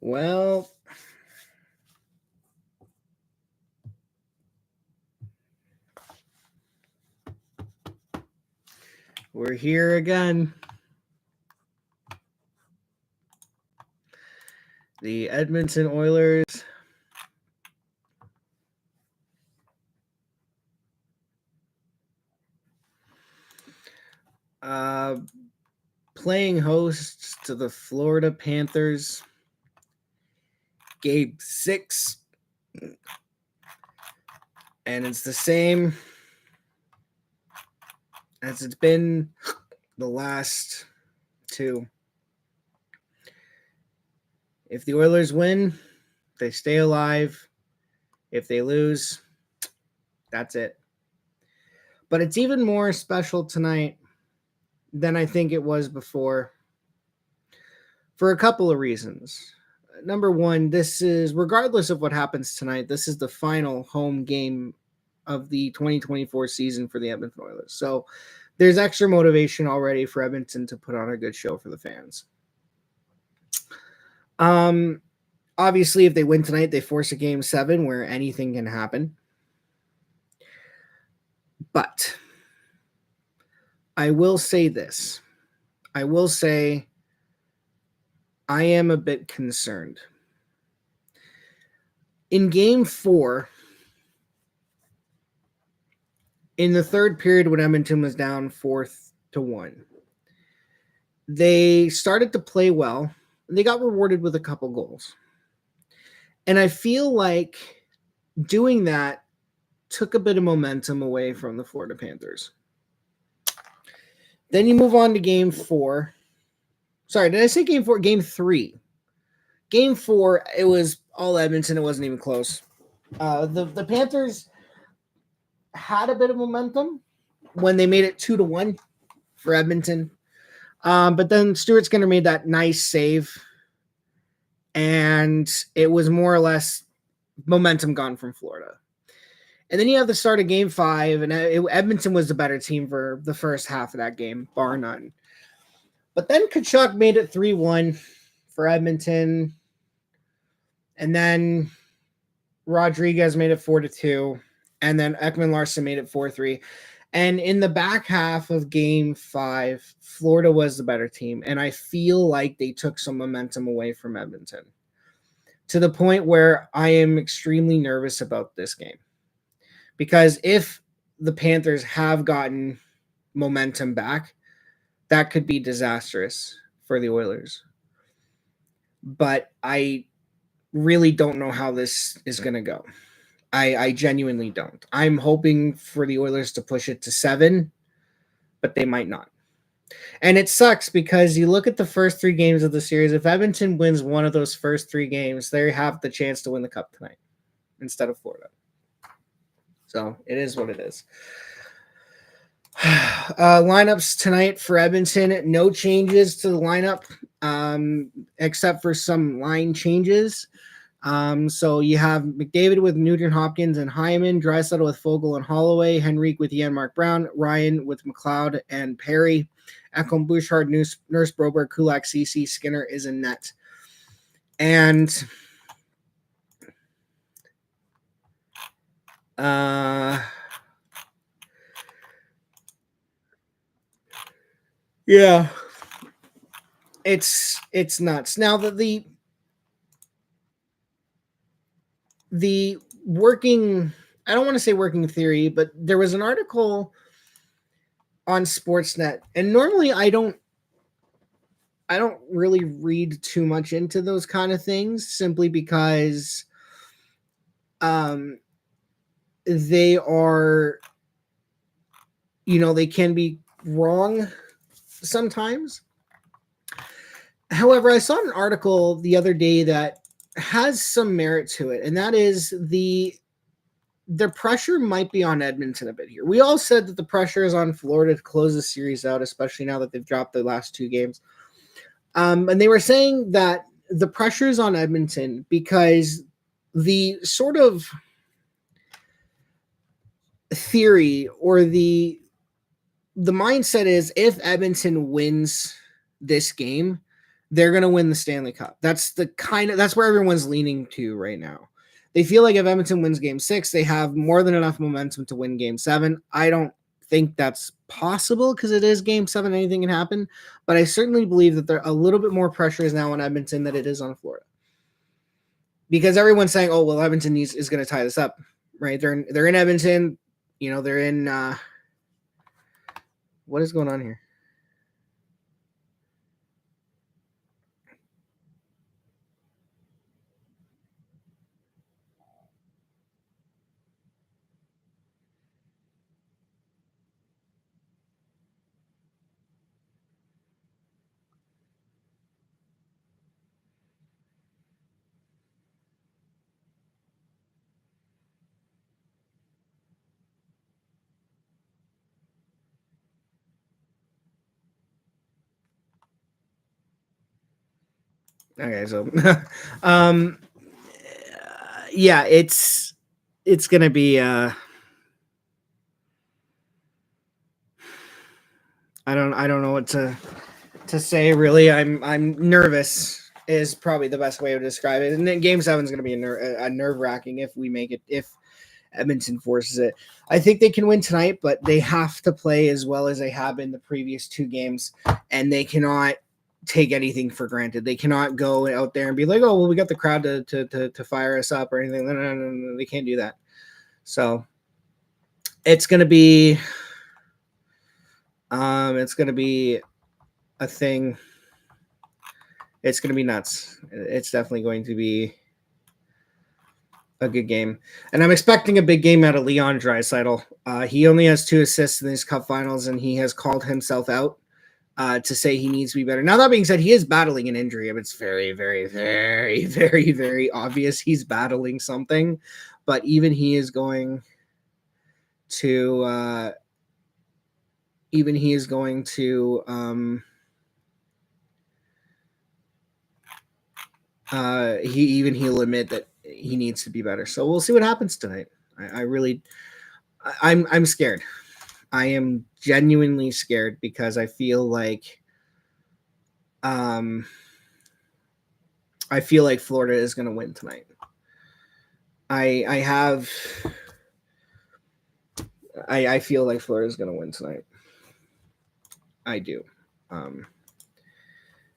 Well, we're here again. The Edmonton Oilers playing hosts to the Florida Panthers. Game 6. And it's the same as it's been the last 2. If the Oilers win, they stay alive. If they lose, that's it. But it's even more special tonight than I think it was before for a couple of reasons. Number one, this is, regardless of what happens tonight, this is the final home game of the 2024 season for the Edmonton Oilers. So there's extra motivation already for Edmonton to put on a good show for the fans. Obviously, if they win tonight, they force a game 7 where anything can happen. But I will say this. I will say I am a bit concerned. In game 4, in the third period when Edmonton was down 4-1, they started to play well. They got rewarded with a couple goals. And I feel like doing that took a bit of momentum away from the Florida Panthers. Then you move on to game 4. Sorry, did I say game 4? Game 3. Game 4, it was all Edmonton. It wasn't even close. The Panthers had a bit of momentum when they made it 2-1 for Edmonton. But then Stuart Skinner made that nice save. And it was more or less momentum gone from Florida. And then you have the start of game 5, and Edmonton was the better team for the first half of that game, bar none. But then Tkachuk made it 3-1 for Edmonton. And then Rodriguez made it 4-2. And then Ekman-Larsson made it 4-3. And in the back half of game 5, Florida was the better team. And I feel like they took some momentum away from Edmonton to the point where I am extremely nervous about this game. Because if the Panthers have gotten momentum back, that could be disastrous for the Oilers. But I really don't know how this is going to go. I genuinely don't. I'm hoping for the Oilers to push it to 7, but they might not. And it sucks because you look at the first 3 games of the series. If Edmonton wins one of those first 3 games, they have the chance to win the Cup tonight instead of Florida. So it is what it is. Lineups tonight for Edmonton. No changes to the lineup except for some line changes. So you have McDavid with Nugent Hopkins and Hyman, Draisaitl with Fogle and Holloway, Henrique with Janmark Brown, Ryan with McLeod and Perry, Ekholm, Bouchard, Nurse Broberg, Kulak, Ceci, Skinner is in net. And yeah, it's nuts. Now the working, I don't want to say working theory, but there was an article on Sportsnet, and normally I don't really read too much into those kind of things simply because they are, they can be wrong sometimes. However, I saw an article the other day that has some merit to it, and that is the pressure might be on Edmonton a bit here. We all said that the pressure is on Florida to close the series out, especially now that they've dropped the last 2 games. And they were saying that the pressure is on Edmonton because the sort of theory or the mindset is if Edmonton wins this game, they're going to win the Stanley Cup. That's where everyone's leaning to right now. They feel like if Edmonton wins game 6, they have more than enough momentum to win game 7. I don't think that's possible because it is game 7. Anything can happen. But I certainly believe that there a little bit more pressure is now on Edmonton than it is on Florida. Because everyone's saying, oh, well, Edmonton is going to tie this up, right? They're in Edmonton. They're in what is going on here? Okay, so yeah, it's gonna be I don't know what to say really. I'm nervous is probably the best way to describe it. And then game 7 is going to be a nerve-wracking if we make it, if Edmonton forces it. I think they can win tonight, but they have to play as well as they have in the previous 2 games, and they cannot take anything for granted. They cannot go out there and be like, oh, well, we got the crowd to fire us up or anything. No, they can't do that. So it's going to be a thing. It's going to be nuts. It's definitely going to be a good game. And I'm expecting a big game out of Leon Draisaitl. He only has 2 assists in these cup finals, and he has called himself out to say he needs to be better. Now, that being said, he is battling an injury. It's very, very, very, very, very obvious he's battling something. But even he is going to he'll admit that he needs to be better. So we'll see what happens tonight. I'm scared. I am genuinely scared because I feel like Florida is going to win tonight. I feel like Florida is going to win tonight. I do. And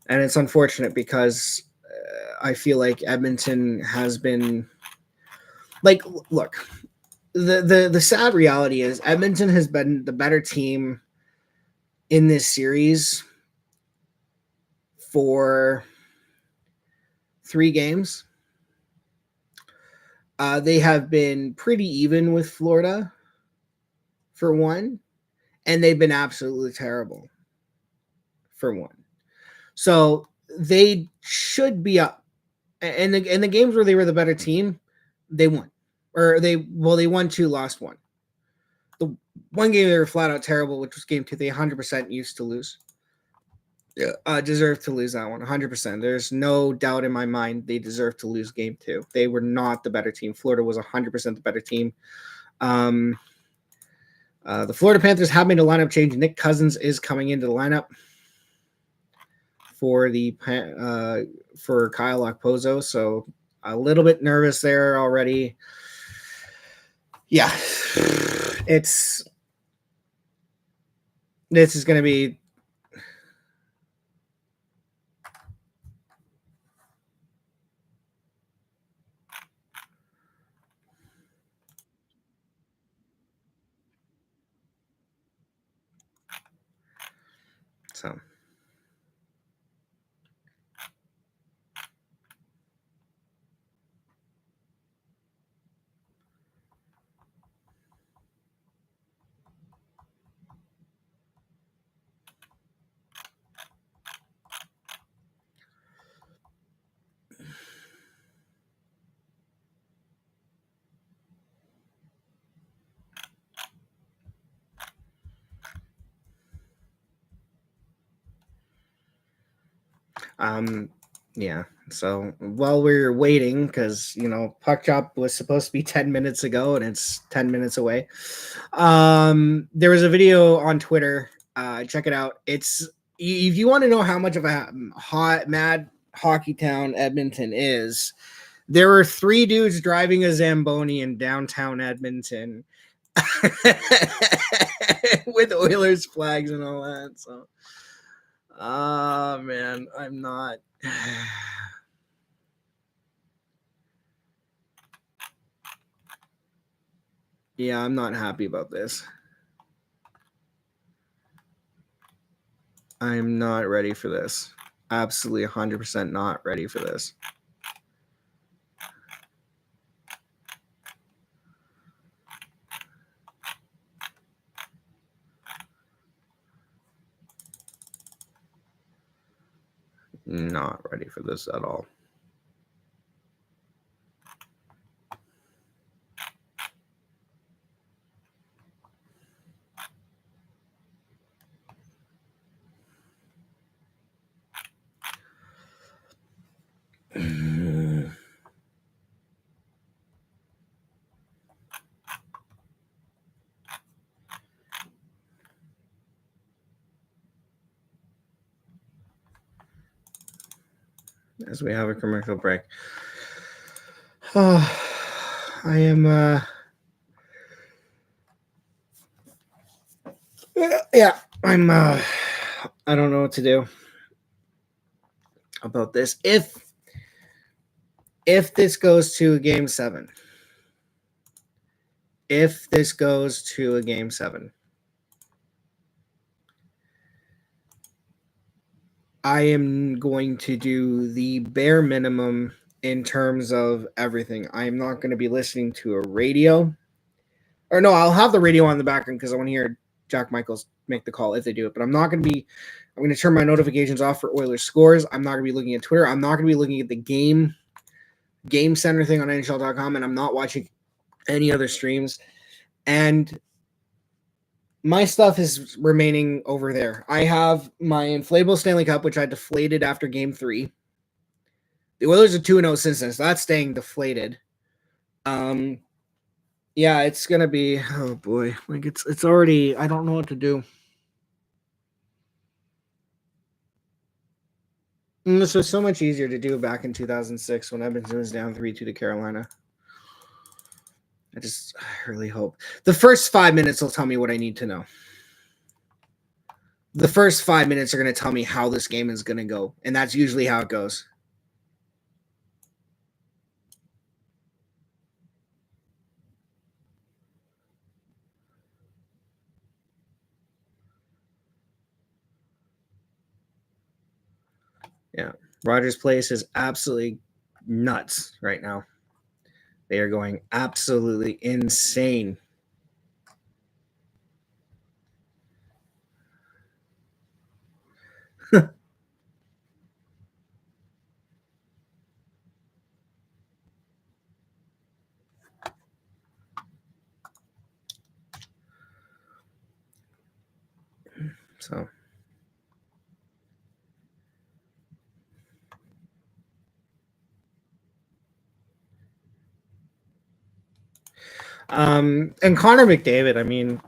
it's unfortunate because I feel like Edmonton has been like, look, the sad reality is Edmonton has been the better team in this series for 3 games. They have been pretty even with Florida for 1, and they've been absolutely terrible for 1. So they should be up. And the games where they were the better team, they won. Or they won 2, lost 1. The one game they were flat out terrible, which was game 2, they 100% used to lose. Deserved to lose that one, 100%. There's no doubt in my mind they deserved to lose game 2. They were not the better team. Florida was 100% the better team. The Florida Panthers have made a lineup change. Nick Cousins is coming into the lineup for Kyle Okposo, so a little bit nervous there already. Yeah, this is going to be so. Yeah. So while we're waiting, because puck drop was supposed to be 10 minutes ago and it's 10 minutes away. There was a video on Twitter. Check it out. It's if you want to know how much of a mad hockey town Edmonton is, there were 3 dudes driving a Zamboni in downtown Edmonton with Oilers flags and all that. So, man, I'm not. Yeah, I'm not happy about this. I'm not ready for this. Absolutely 100% not ready for this. Not ready for this at all. As we have a commercial break. Oh, I am yeah, I'm I don't know what to do about this. If this goes to a game 7. If this goes to a game 7. I am going to do the bare minimum in terms of everything. I'm not going to be listening to a radio. Or no, I'll have the radio on the background because I want to hear Jack Michaels make the call if they do it. But I'm going to turn my notifications off for Oilers scores. I'm not going to be looking at Twitter. I'm not going to be looking at the game center thing on NHL.com. And I'm not watching any other streams. And my stuff is remaining over there. I have my inflatable Stanley Cup, which I deflated after game 3. The Oilers are 2-0 since then, so that's staying deflated. Yeah, it's gonna be, oh boy, like it's already, I don't know what to do. And this was so much easier to do back in 2006 when Edmonton was down 3-2 to Carolina. I really hope. The first 5 minutes will tell me what I need to know. The first 5 minutes are going to tell me how this game is going to go, and that's usually how it goes. Yeah, Rogers Place is absolutely nuts right now. They are going absolutely insane. So, and Connor McDavid, I mean,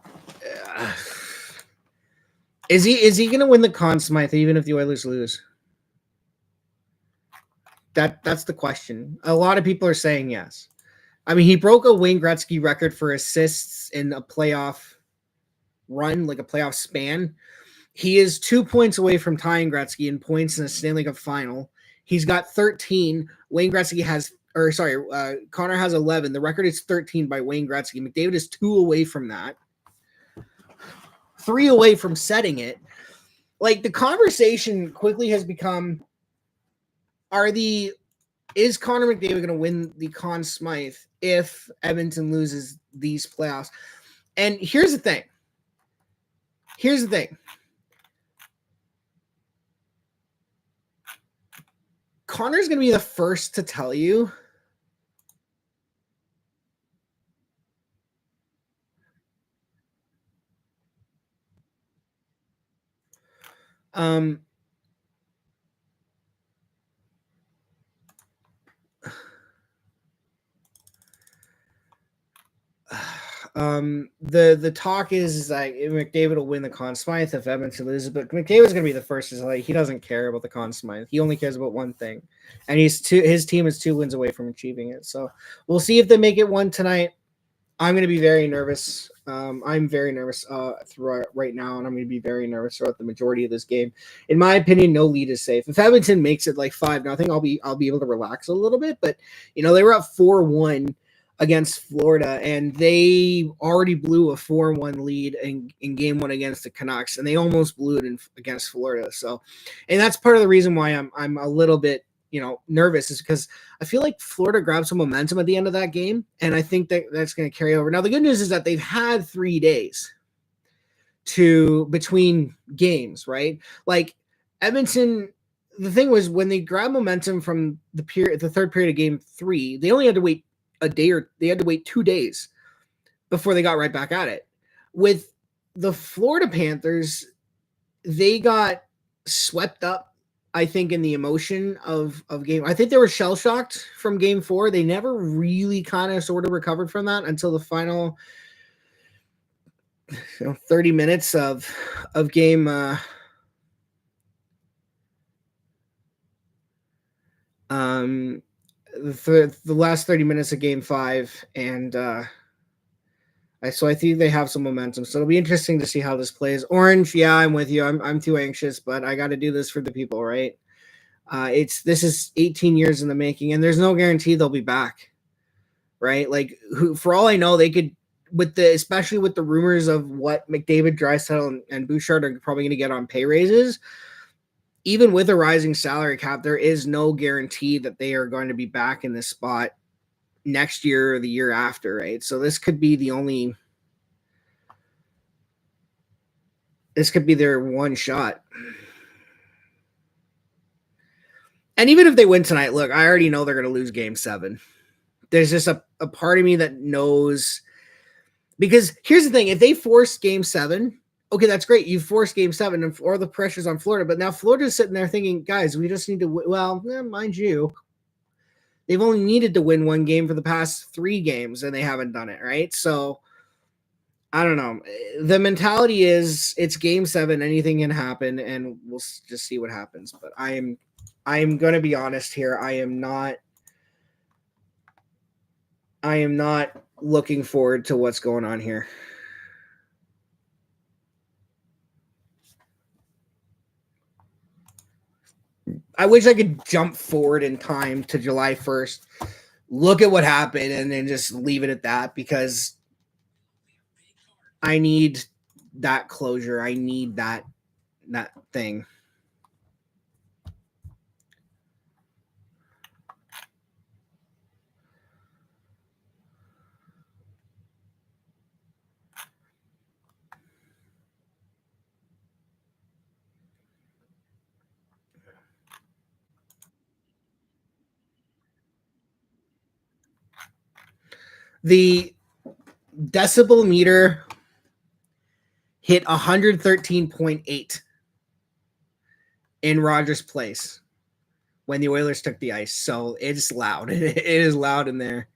is he going to win the Conn Smythe even if the Oilers lose? That's the question. A lot of people are saying yes. I mean, he broke a Wayne Gretzky record for assists in a playoff run, like a playoff span. He is 2 points away from tying Gretzky in points in a Stanley Cup final. He's got 13. Wayne Gretzky has, Connor has 11. The record is 13 by Wayne Gretzky. McDavid is 2 away from that. 3 away from setting it. Like, the conversation quickly has become, is Connor McDavid going to win the Conn Smythe if Edmonton loses these playoffs? And here's the thing. Connor's going to be the first to tell you The talk is like McDavid will win the Conn Smythe if Edmonton loses, but McDavid's gonna be the first to say he doesn't care about the Conn Smythe. He only cares about one thing, and his team is 2 wins away from achieving it. So we'll see if they make it one tonight. I'm going to be very nervous. I'm very nervous throughout right now, and I'm going to be very nervous throughout the majority of this game. In my opinion, no lead is safe. If Edmonton makes it like 5-0, I'll be able to relax a little bit. But they were up 4-1 against Florida, and they already blew a 4-1 lead in game one against the Canucks, and they almost blew it against Florida. So, and that's part of the reason why I'm a little bit nervous, is because I feel like Florida grabbed some momentum at the end of that game, and I think that's going to carry over. Now, the good news is that they've had 3 days between games, right? Like Edmonton, the thing was when they grabbed momentum from the third period of game 3, they only had to wait they had to wait 2 days before they got right back at it. With the Florida Panthers, they got swept up, I think, in the emotion of game. I think they were shell-shocked from game 4. They never really kind of sort of recovered from that until the final 30 minutes of game the last 30 minutes of game 5, and so I think they have some momentum. So it'll be interesting to see how this plays. Orange, yeah, I'm with you. I'm too anxious, but I got to do this for the people, right? This is 18 years in the making, and there's no guarantee they'll be back, right? Like, for all I know, they could, especially with the rumors of what McDavid, Draisaitl, and Bouchard are probably going to get on pay raises. Even with a rising salary cap, there is no guarantee that they are going to be back in this spot next year or the year after, right? So this could be their one shot. And even if they win tonight, look, I already know they're going to lose game 7. There's just a part of me that knows, because here's the thing, if they force game 7, okay, that's great. You force game 7 and all the pressure's on Florida, but now Florida's sitting there thinking, guys, we just need to, mind you, they've only needed to win 1 game for the past 3 games, and they haven't done it, right? So I don't know. The mentality is it's game 7, anything can happen, and we'll just see what happens. But I am going to be honest here. I am not looking forward to what's going on here. I wish I could jump forward in time to July 1st, look at what happened, and then just leave it at that, because I need that closure. I need that thing. The decibel meter hit 113.8 in Rogers Place when the Oilers took the ice. So it's loud. It is loud in there.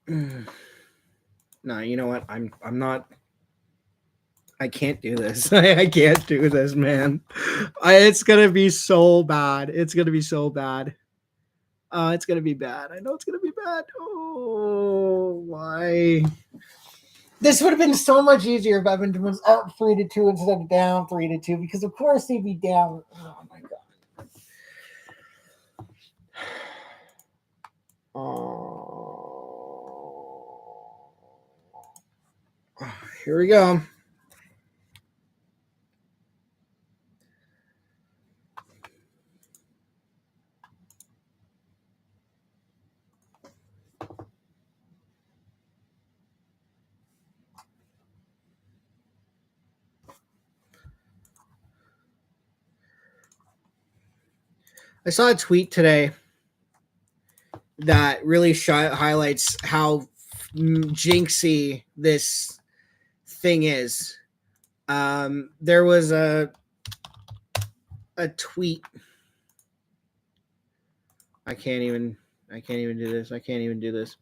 No, you know what? I'm not. I can't do this. I can't do this, man. It's gonna be so bad. It's gonna be so bad. It's gonna be bad. I know it's gonna be bad. Oh, why? This would have been so much easier if Edmonton was up 3-2 instead of down 3-2, because of course they'd be down. Oh my god. Here we go. I saw a tweet today that really highlights how jinxy this thing is. There was a tweet. I can't even do this. I can't even do this.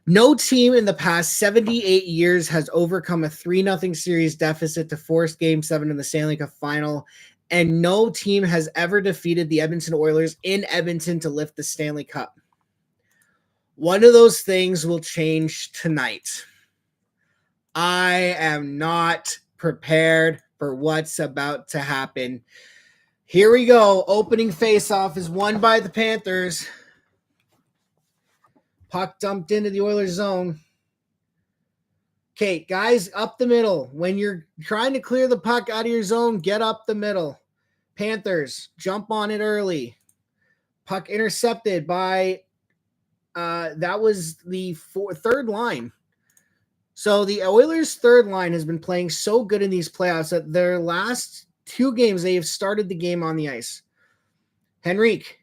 No team in the past 78 years has overcome a 3-0 series deficit to force Game 7 in the Stanley Cup final, and no team has ever defeated the Edmonton Oilers in Edmonton to lift the Stanley Cup. One of those things will change tonight. I am not prepared for what's about to happen. Here we go. Opening faceoff is won by the Panthers. Puck dumped into the Oilers zone. Okay, guys, up the middle. When you're trying to clear the puck out of your zone, get up the middle. Panthers, jump on it early. Puck intercepted by, that was the third line. So the Oilers' third line has been playing so good in these playoffs that their last 2 games, they have started the game on the ice. Henrique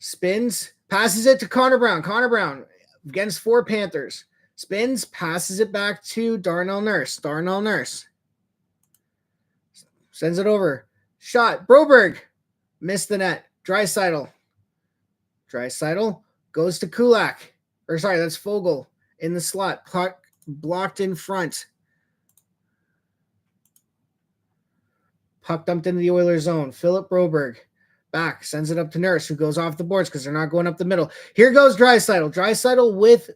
spins, passes it to Connor Brown. Connor Brown against 4 Panthers. Spins, passes it back to Darnell Nurse. Darnell Nurse sends it over. Shot. Broberg missed the net. Draisaitl goes to Kulak. Or sorry, that's Fogle in the slot. Puck blocked in front. Puck dumped into the Oilers zone. Philip Broberg back, sends it up to Nurse, who goes off the boards because they're not going up the middle. Here goes Draisaitl. Draisaitl with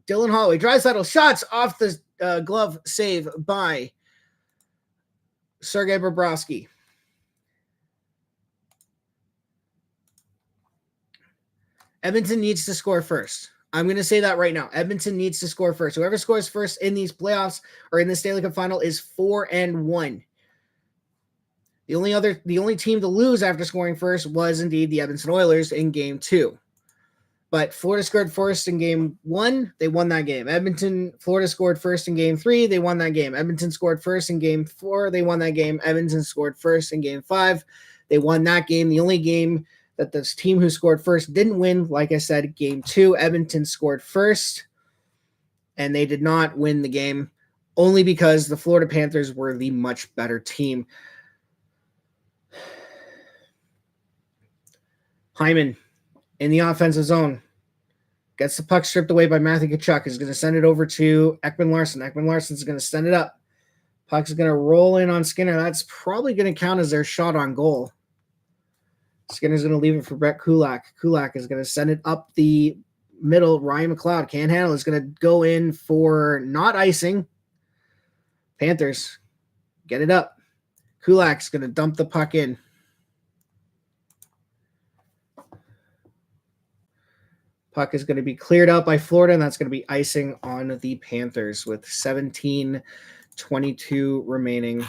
Dylan Holloway. Draisaitl shots off the glove save by Sergei Bobrovsky. Edmonton needs to score first. I'm going to say that right now. Edmonton needs to score first. Whoever scores first in these playoffs or in the Stanley Cup final is 4-1. The only team to lose after scoring first was indeed the Edmonton Oilers in Game 2. But Florida scored first in Game 1, they won that game. Florida scored first in Game 3, they won that game. Edmonton scored first in Game 4, they won that game. Edmonton scored first in Game 5, they won that game. The only game that this team who scored first didn't win, like I said, Game 2, Edmonton scored first, and they did not win the game, only because the Florida Panthers were the much better team. Hyman in the offensive zone gets the puck stripped away by Matthew Tkachuk. Is going to send it over to Ekman Larsson. Ekman Larsson is going to send it up. Puck's going to roll in on Skinner. That's probably going to count as their shot on goal. Skinner's going to leave it for Brett Kulak. Kulak is going to send it up the middle. Ryan McLeod can't handle it. Is going to go in for not icing. Panthers get it up. Kulak's going to dump the puck in. Puck is going to be cleared out by Florida, and that's going to be icing on the Panthers with 17:22 remaining.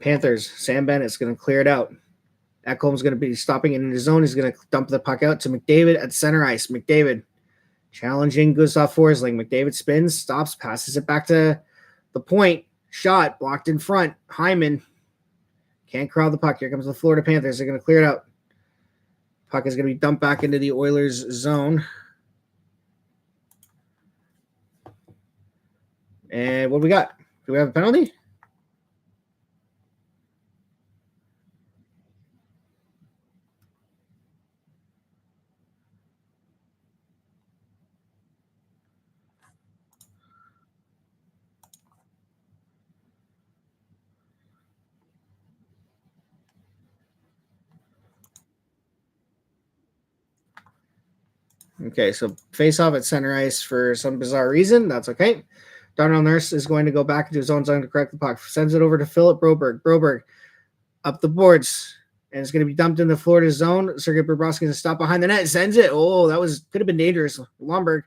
Panthers, Sam Bennett's going to clear it out. Ekholm's going to be stopping in his zone. He's going to dump the puck out to McDavid at center ice. McDavid challenging Gustav Forsling. McDavid spins, stops, passes it back to the point. Shot blocked in front. Hyman can't crowd the puck. Here comes the Florida Panthers. They're going to clear it out. Puck is going to be dumped back into the Oilers zone. And what do we got? Do we have a penalty? Okay, so face off at center ice for some bizarre reason. That's okay. Darnell Nurse is going to go back into his own zone to correct the puck. Sends it over to Philip Broberg. Broberg up the boards. And it's going to be dumped in the Florida zone. Sergei Bobrovsky is stop behind the net. Sends it. Oh, that could have been dangerous. Lomberg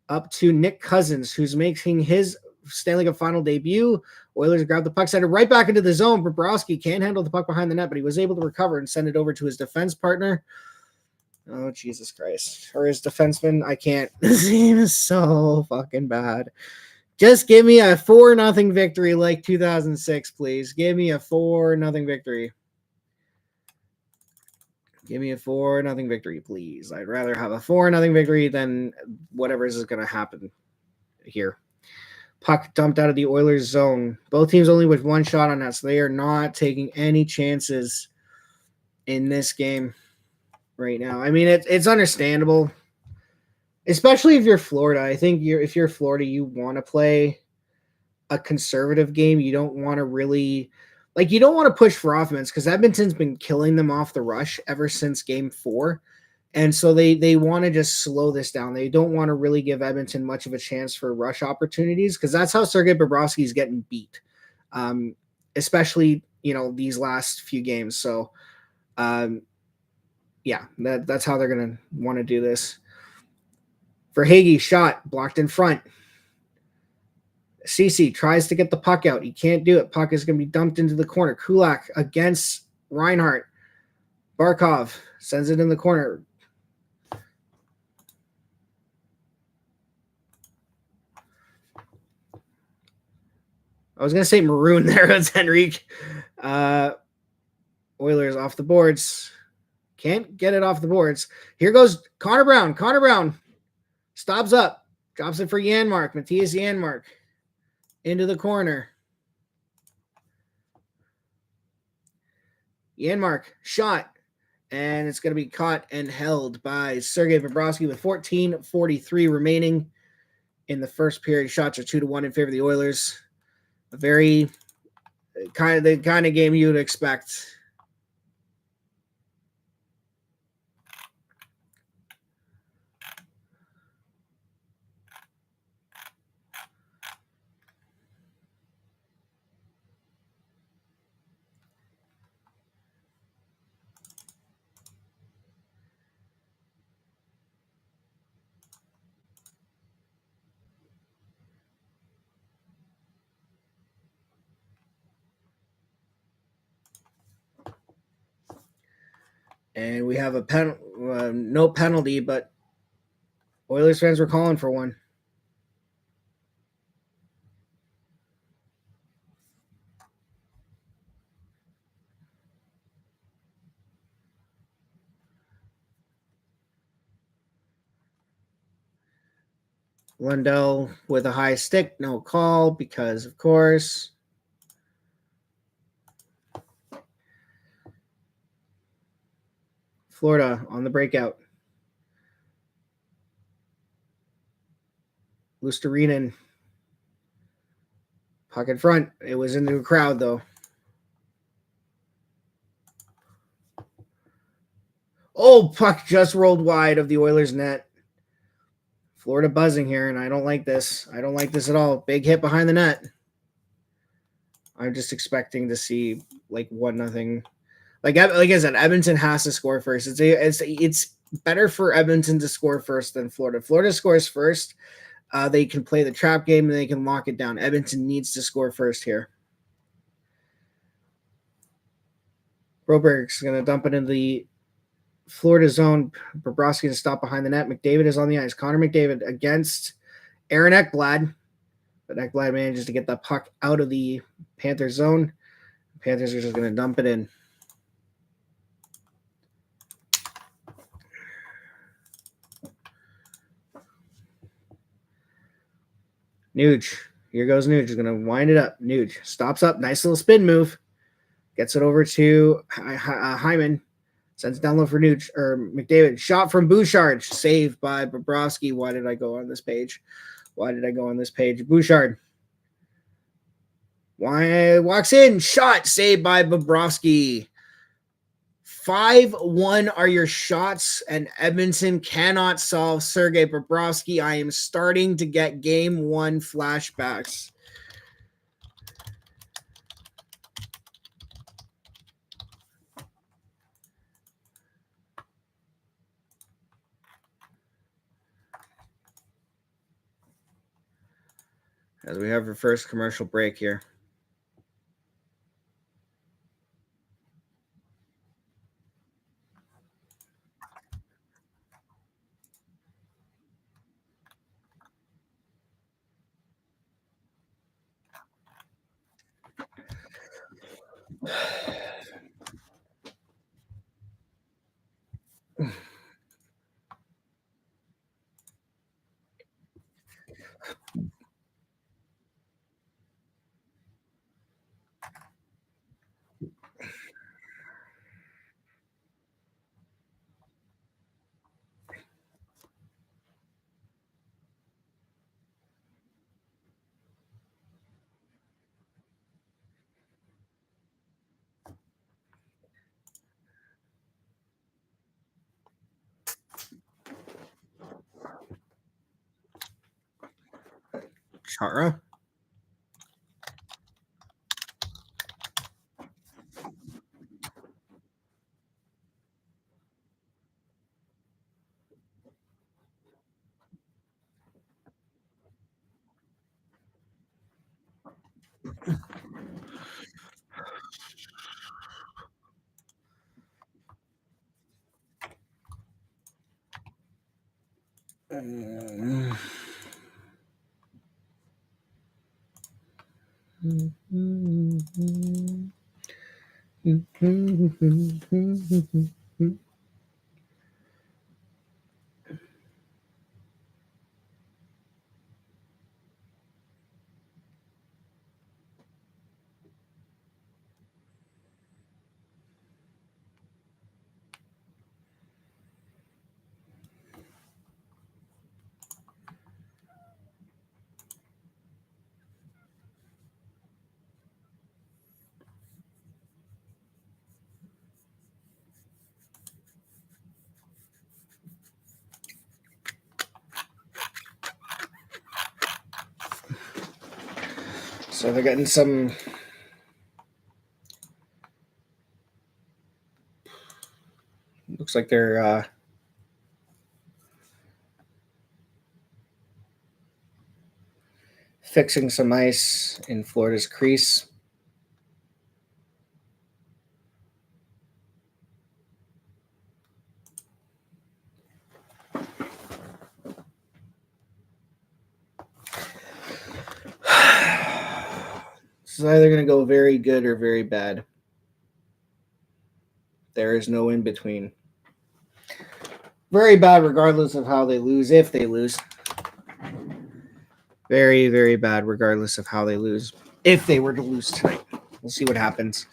up to Nick Cousins, who's making his Stanley Cup final debut. Oilers grab the puck, send it right back into the zone. Bobrovsky can't handle the puck behind the net, but he was able to recover and send it over to his defense partner. Oh, Jesus Christ. Or his defenseman. I can't. This game is so fucking bad. Just give me a 4-0 victory like 2006, please. Give me a 4-0 victory. Give me a 4-0 victory, please. I'd rather have a 4-0 victory than whatever is going to happen here. Puck dumped out of the Oilers zone. Both teams only with one shot on that, so they are not taking any chances in this game right now. I mean, it's understandable, especially if you're Florida. I think if you're Florida, you want to play a conservative game. You don't want to really you don't want to push for offense because Edmonton's been killing them off the rush ever since game 4. And so they want to just slow this down. They don't want to really give Edmonton much of a chance for rush opportunities because that's how Sergei Bobrovsky is getting beat, especially, these last few games. So, yeah, that's how they're going to want to do this. For Hagee, shot blocked in front. Ceci tries to get the puck out. He can't do it. Puck is going to be dumped into the corner. Kulak against Reinhart. Barkov sends it in the corner. I was going to say maroon there. That's Henrique. Oilers off the boards. Can't get it off the boards. Here goes Connor Brown. Connor Brown stops up. Drops it for Janmark. Matthias Janmark. Into the corner. Janmark shot. And it's going to be caught and held by Sergei Bobrovsky with 14:43 remaining in the first period. Shots are 2-1 in favor of the Oilers. A very the kind of game you would expect. And we have no penalty, but Oilers fans were calling for one. Lundell with a high stick, no call because, of course. Florida on the breakout. Lusterinen. Puck in front. It was into a crowd, though. Oh, puck just rolled wide of the Oilers' net. Florida buzzing here, and I don't like this. I don't like this at all. Big hit behind the net. I'm just expecting to see 1-0. Like I said, Edmonton has to score first. It's better for Edmonton to score first than Florida. Florida scores first. They can play the trap game and they can lock it down. Edmonton needs to score first here. Broberg's going to dump it in the Florida zone. Bobrovsky to stop behind the net. McDavid is on the ice. Connor McDavid against Aaron Ekblad. But Ekblad manages to get the puck out of the Panthers zone. The Panthers are just going to dump it in. Nuge. Here goes Nuge. He's going to wind it up. Nuge stops up. Nice little spin move. Gets it over to Hyman. Sends it down low for Nuge or McDavid. Shot from Bouchard. Saved by Bobrovsky. Why did I go on this page? Bouchard. Walks in. Shot. Saved by Bobrovsky. 5-1 are your shots, and Edmonton cannot solve Sergei Bobrovsky. I am starting to get game one flashbacks. As we have our first commercial break here. Chara. So they're getting some looks like they're fixing some ice in Florida's crease. It's either going to go very good or very bad. There is no in between. Very bad regardless of how they lose, if they lose. Very, very bad regardless of how they lose. If they were to lose tonight. We'll see what happens.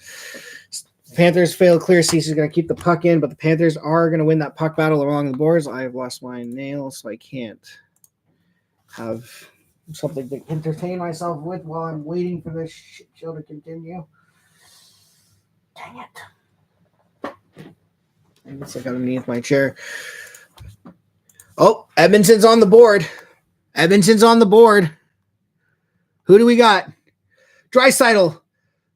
Panthers fail clear. Cece's going to keep the puck in, but the Panthers are going to win that puck battle along the boards. I have lost my nail, so I can't have something to entertain myself with while I'm waiting for this shit show to continue. Dang it. I guess I got underneath my chair. Oh, Edmonton's on the board. Who do we got? Draisaitl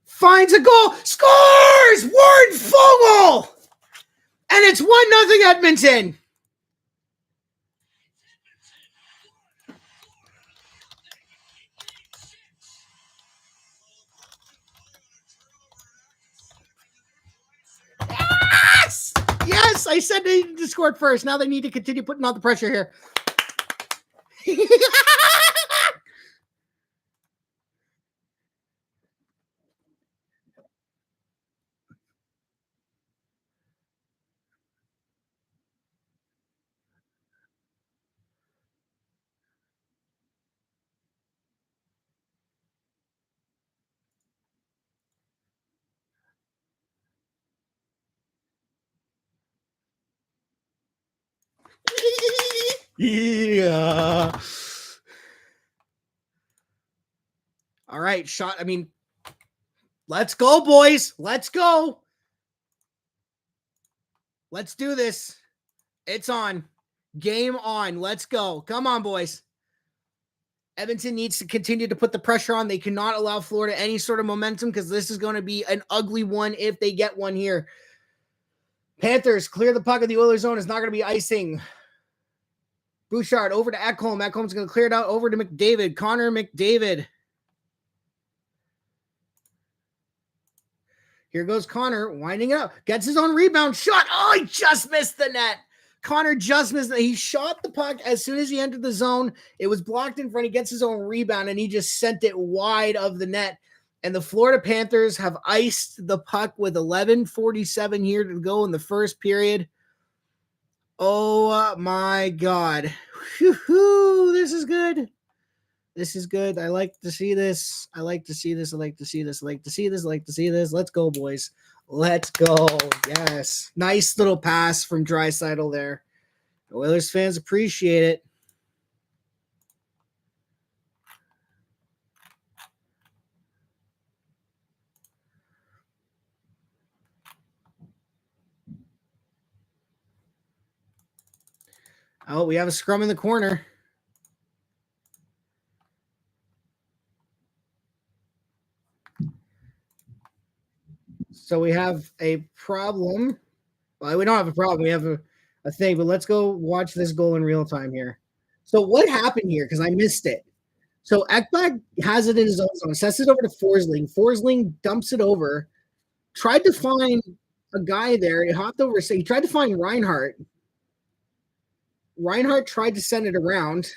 finds a goal, scores! Warren Fogle! And it's 1-0 Edmonton. I said they needed to score it first. Now they need to continue putting on the pressure here. Yeah. All right, shot. I mean, let's go, boys. Let's go. Let's do this. It's on. Game on. Let's go. Come on, boys. Edmonton needs to continue to put the pressure on. They cannot allow Florida any sort of momentum because this is going to be an ugly one if they get one here. Panthers clear the puck of the Oilers zone. It's not going to be icing. Bouchard over to Ekholm. Ekholm's going to clear it out over to McDavid. Connor McDavid. Here goes Connor, winding it up. Gets his own rebound. Shot. Oh, he just missed the net. Connor just missed it. He shot the puck as soon as he entered the zone. It was blocked in front. He gets his own rebound, and he just sent it wide of the net. And the Florida Panthers have iced the puck with 11:47 here to go in the first period. Oh, my God. Whew, this is good. This is good. I like to see this. I like to see this. I like to see this. I like to see this. I like to see this. Let's go, boys. Let's go. Yes. Nice little pass from Draisaitl there. The Oilers fans appreciate it. Oh, we have a scrum in the corner. So we have a problem. Well, we don't have a problem. We have a thing, but let's go watch this goal in real time here. So what happened here? Because I missed it. So Ekblad has it in his own zone, sets it over to Forsling. Forsling dumps it over. Tried to find a guy there. He hopped over. So he tried to find Reinhart. Reinhart tried to send it around.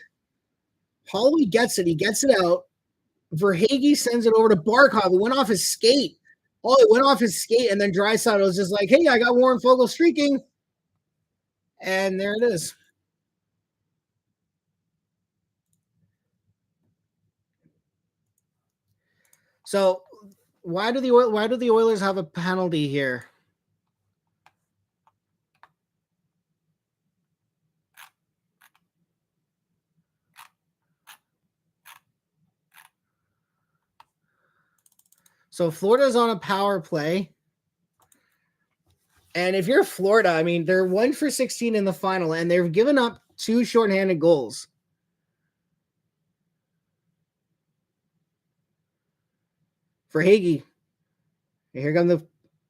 Holloway gets it. He gets it out. Verhaeghe sends it over to Barkov. It went off his skate. Oh, it went off his skate, and then Draisaitl was just like, hey, I got Warren Foegele streaking. And there it is. So why do the Oilers have a penalty here? So Florida's on a power play. And if you're Florida, I mean, they're 1 for 16 in the final, and they've given up 2 shorthanded goals. For Hagee. Here come the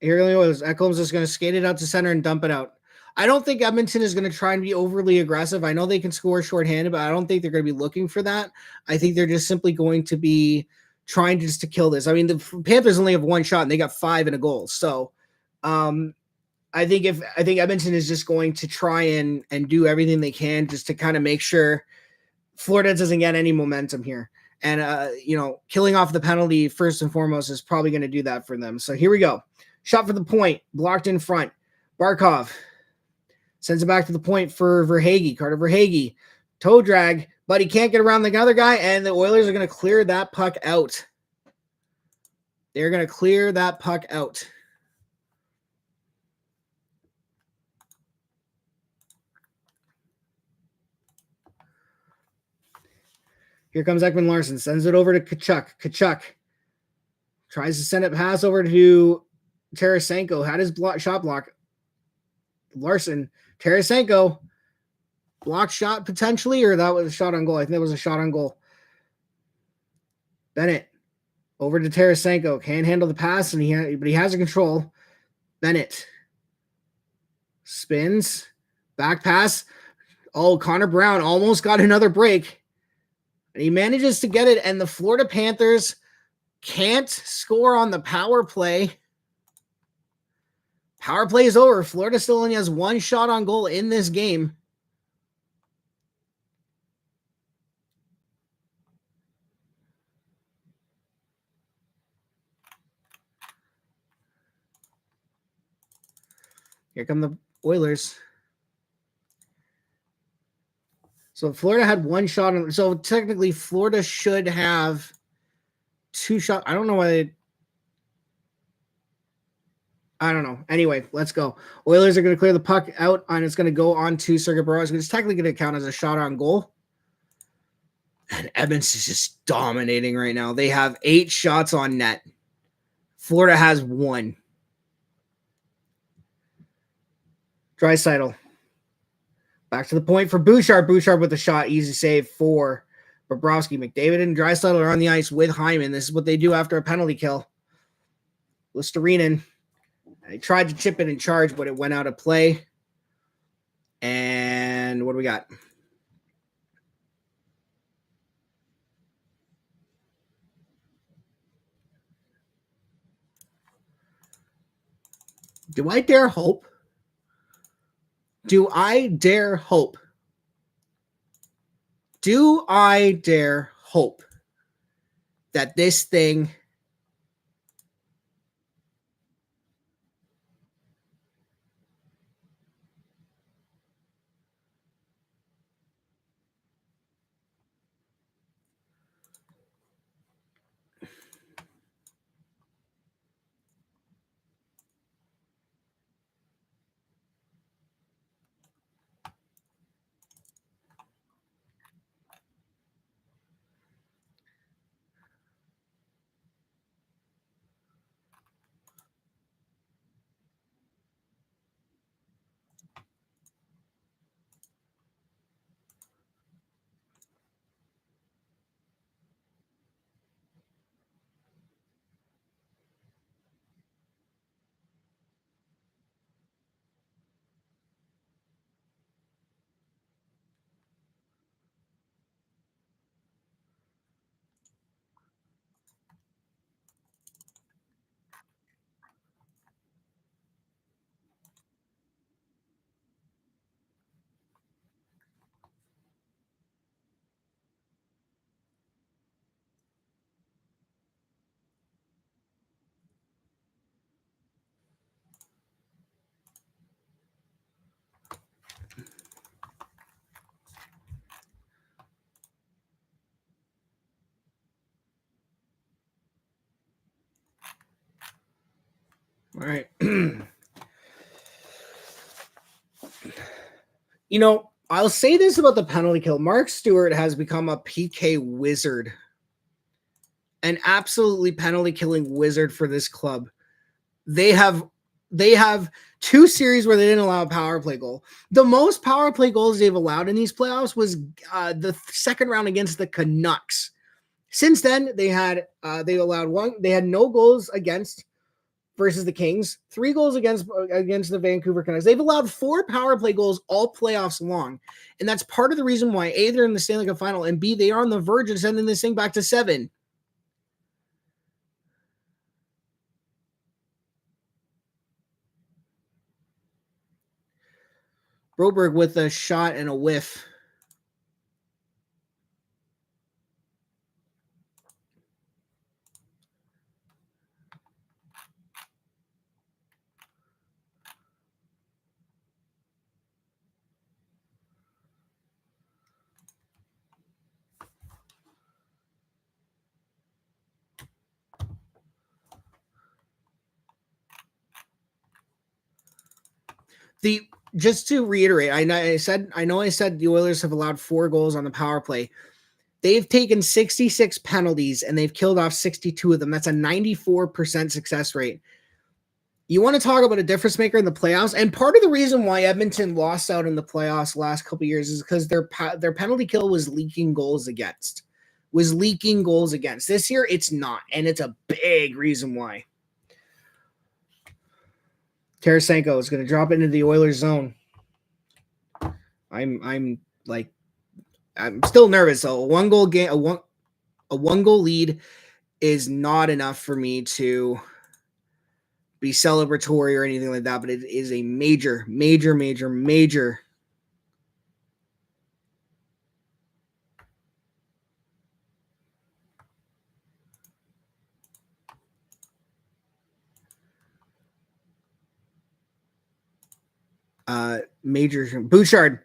Oilers. Ekholm's just going to skate it out to center and dump it out. I don't think Edmonton is going to try and be overly aggressive. I know they can score shorthanded, but I don't think they're going to be looking for that. I think they're just simply going to be trying just to kill this. I mean, the Panthers only have 1 shot, and they got 5 and a goal. So I think Edmonton is just going to try and do everything they can just to kind of make sure Florida doesn't get any momentum here. And, killing off the penalty first and foremost is probably going to do that for them. So here we go. Shot for the point, blocked in front. Barkov sends it back to the point for Verhaeghe. Carter Verhaeghe, toe drag, but he can't get around the other guy, and the Oilers are going to clear that puck out. They're going to clear that puck out. Here comes Ekman Larson. Sends it over to Kachuk. Kachuk tries to send it pass over to Tarasenko. Had his shot block. Larson. Tarasenko. Block shot potentially, or that was a shot on goal. I think that was a shot on goal. Bennett. Over to Tarasenko. Can't handle the pass, but he has a control. Bennett. Spins. Back pass. Oh, Connor Brown almost got another break. And he manages to get it, and the Florida Panthers can't score on the power play. Power play is over. Florida still only has one shot on goal in this game. Here come the Oilers. So Florida had one shot. So technically, Florida should have two shots. I don't know why I don't know. Anyway, let's go. Oilers are going to clear the puck out, and it's going to go on to Sergei Bobrovsky. It's technically going to count as a shot on goal. And Edmonton is just dominating right now. They have 8 shots on net. Florida has 1. Draisaitl. Back to the point for Bouchard. Bouchard with the shot. Easy save for Bobrovsky. McDavid and Draisaitl are on the ice with Hyman. This is what they do after a penalty kill. Listerinen. I tried to chip it in charge, but it went out of play. And what do we got? Do I dare hope? Do I dare hope? Do I dare hope that this thing all right. You know, I'll say this about the penalty kill. Mark Stewart has become a PK wizard. An absolutely penalty killing wizard for this club. They have 2 series where they didn't allow a power play goal. The most power play goals they've allowed in these playoffs was the second round against the Canucks. Since then, they allowed 1. They had no goals against versus the Kings, 3 goals against the Vancouver Canucks. They've allowed 4 power play goals all playoffs long, and that's part of the reason why A, they're in the Stanley Cup final, and B, they are on the verge of sending this thing back to 7. Broberg with a shot and a whiff. Just to reiterate, I know I said the Oilers have allowed 4 goals on the power play. They've taken 66 penalties and they've killed off 62 of them. That's a 94% success rate. You want to talk about a difference maker in the playoffs, and part of the reason why Edmonton lost out in the playoffs the last couple of years is because their penalty kill was leaking goals against. This year, it's not, and it's a big reason why. Tarasenko is going to drop into the Oilers zone. I'm still nervous. So a 1 goal game, a 1 goal lead is not enough for me to be celebratory or anything like that, but it is a major Bouchard,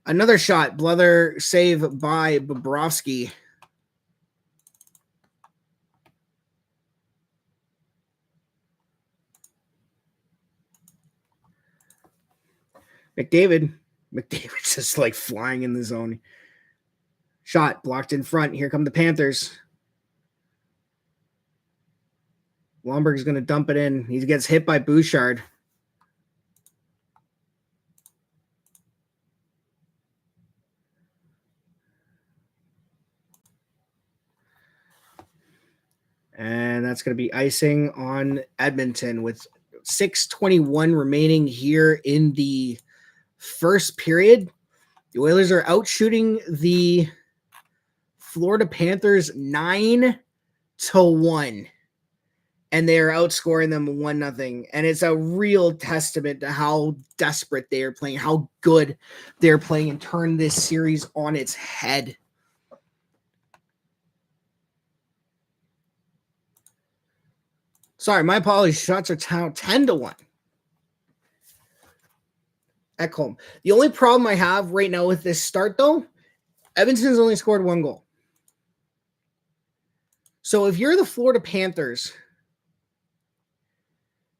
another shot, Blother save by Bobrovsky. McDavid's just like flying in the zone. Shot blocked in front. Here come the Panthers. Lomberg's going to dump it in. He gets hit by Bouchard. And that's going to be icing on Edmonton with 6:21 remaining here in the first period. The Oilers are outshooting the Florida Panthers 9-1. And they are outscoring them 1-0. And it's a real testament to how desperate they are playing, how good they're playing, and turn this series on its head. Sorry, my apologies. Shots are 10-1. Ekholm. The only problem I have right now with this start, though, Edmonton's only scored 1 goal. So if you're the Florida Panthers,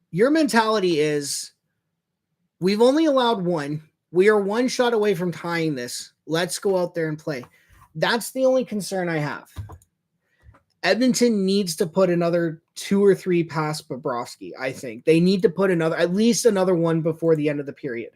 your mentality is, we've only allowed 1. We are 1 shot away from tying this. Let's go out there and play. That's the only concern I have. Edmonton needs to put another 2 or 3 past Bobrovsky, I think. They need to put at least another one before the end of the period.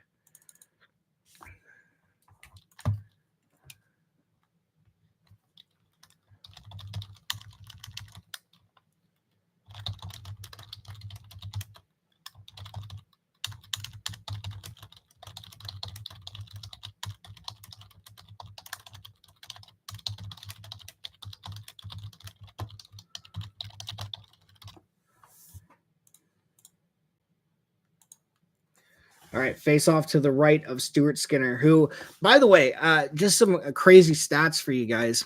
All right, face off to the right of Stuart Skinner, who, by the way, just some crazy stats for you guys.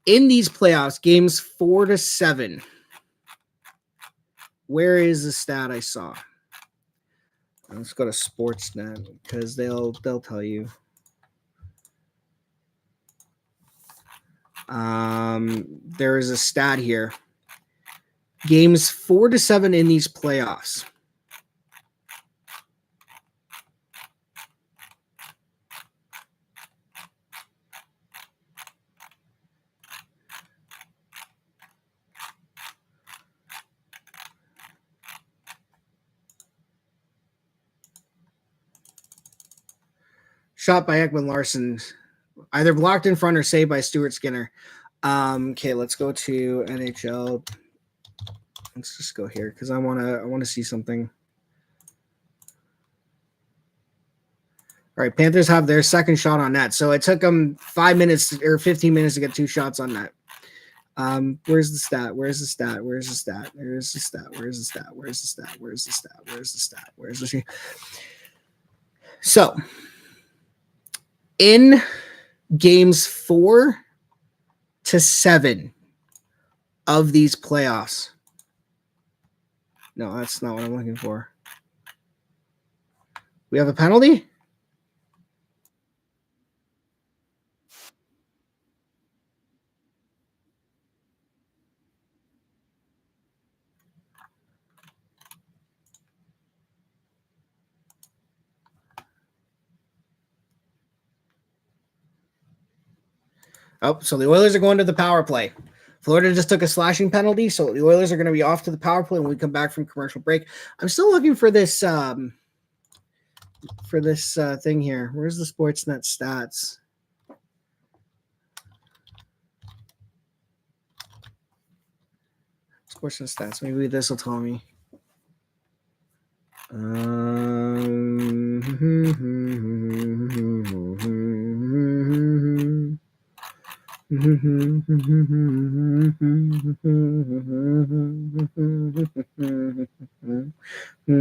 In these playoffs, games 4-7. Where is the stat I saw? Let's go to Sportsnet because they'll tell you. There is a stat here. Games 4-7 in these playoffs. Shot by Ekman Larson, either blocked in front or saved by Stuart Skinner. Okay, let's go to NHL. Let's just go here because I want to see something. All right, Panthers have their second shot on net, so it took them 5 minutes or 15 minutes to get 2 shots on net. Where's the stat? Where's the stat? Where's the stat? Where's the stat? Where's the stat? Where's the stat? Where's the stat? Where's the stat? Where's the stat? So, in games 4-7 of these playoffs. No, that's not what I'm looking for. We have a penalty? Oh, so the Oilers are going to the power play. Florida just took a slashing penalty, so the Oilers are going to be off to the power play when we come back from commercial break. I'm still looking for this thing here. Where's the Sportsnet stats? Sportsnet stats. Maybe this will tell me. What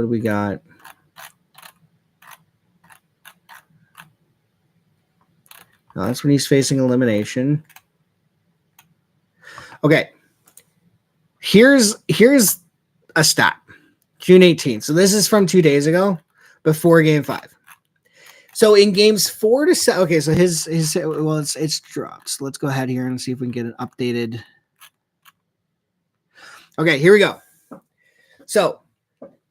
do we got? No, that's when he's facing elimination. Okay. Here's a stat. June 18th. So this is from 2 days ago, before game 5. So in games 4 to 7, okay, so his well, it's dropped. So let's go ahead here and see if we can get it updated. Okay, here we go. So